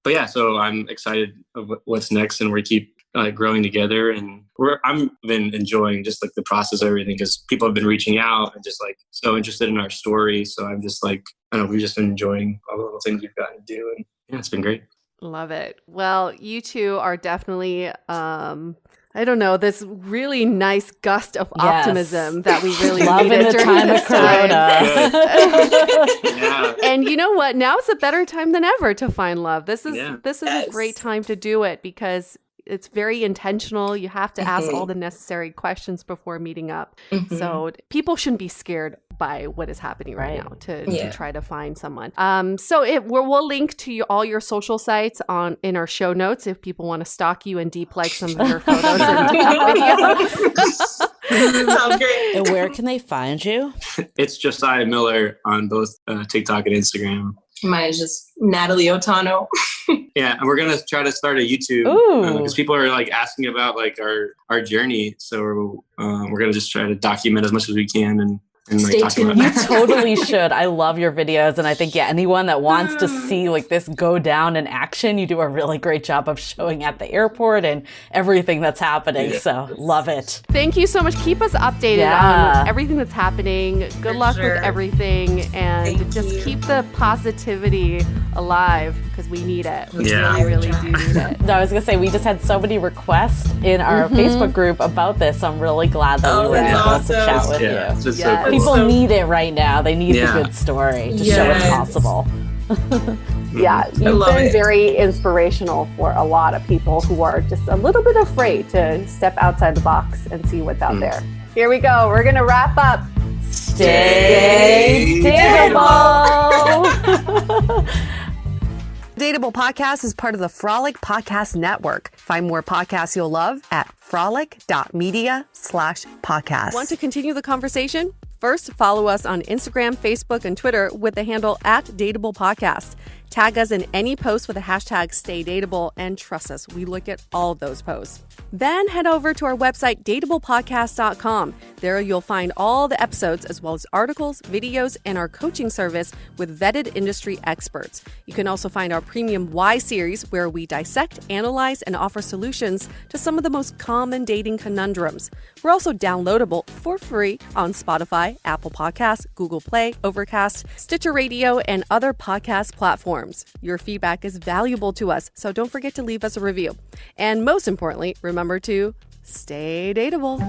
but so I'm excited of what's next, and we keep growing together, and I've been enjoying just like the process of everything, because people have been reaching out and just like so interested in our story. So I'm just like, I don't know, we've just been enjoying all the little things we've gotten to do, and it's been great. Love it. Well, you two are definitely I don't know, this really nice gust of optimism that we really needed during this time. And you know what? Now is a better time than ever to find love. This is a great time to do it, because it's very intentional. You have to ask all the necessary questions before meeting up. So people shouldn't be scared by what is happening right now to try to find someone. So we'll link to all your social sites in our show notes if people want to stalk you and deep like some of your photos and videos. Sounds great. And where can they find you? It's Josiah Miller on both TikTok and Instagram. Mine is just Natalie Otano. Yeah, and we're gonna try to start a YouTube because people are like asking about like our journey. So we're gonna just try to document as much as we can and like talk about You totally should. I love your videos, and I think anyone that wants to see like this go down in action, you do a really great job of showing at the airport and everything that's happening. So love it. Thank you so much. Keep us updated on everything that's happening. Good luck with everything, and just keep the positivity alive, because we need it. We really do need it. No, I was gonna say, we just had so many requests in our Facebook group about this. So I'm really glad that we were able to chat with you. It's just so cool. People need it right now. They need the good story to show it's possible. You've been very inspirational for a lot of people who are just a little bit afraid to step outside the box and see what's out there. Here we go. We're going to wrap up. Stay dateable. Dateable Podcast is part of the Frolic Podcast Network. Find more podcasts you'll love at frolic.media/podcast. Want to continue the conversation? First, follow us on Instagram, Facebook, and Twitter with the handle @Dateable Podcast. Tag us in any post with the hashtag #StayDateable, and trust us, we look at all of those posts. Then head over to our website, dateablepodcast.com. There you'll find all the episodes as well as articles, videos, and our coaching service with vetted industry experts. You can also find our premium Why series, where we dissect, analyze, and offer solutions to some of the most common dating conundrums. We're also downloadable for free on Spotify, Apple Podcasts, Google Play, Overcast, Stitcher Radio, and other podcast platforms. Your feedback is valuable to us, so don't forget to leave us a review. And most importantly, remember to stay dateable.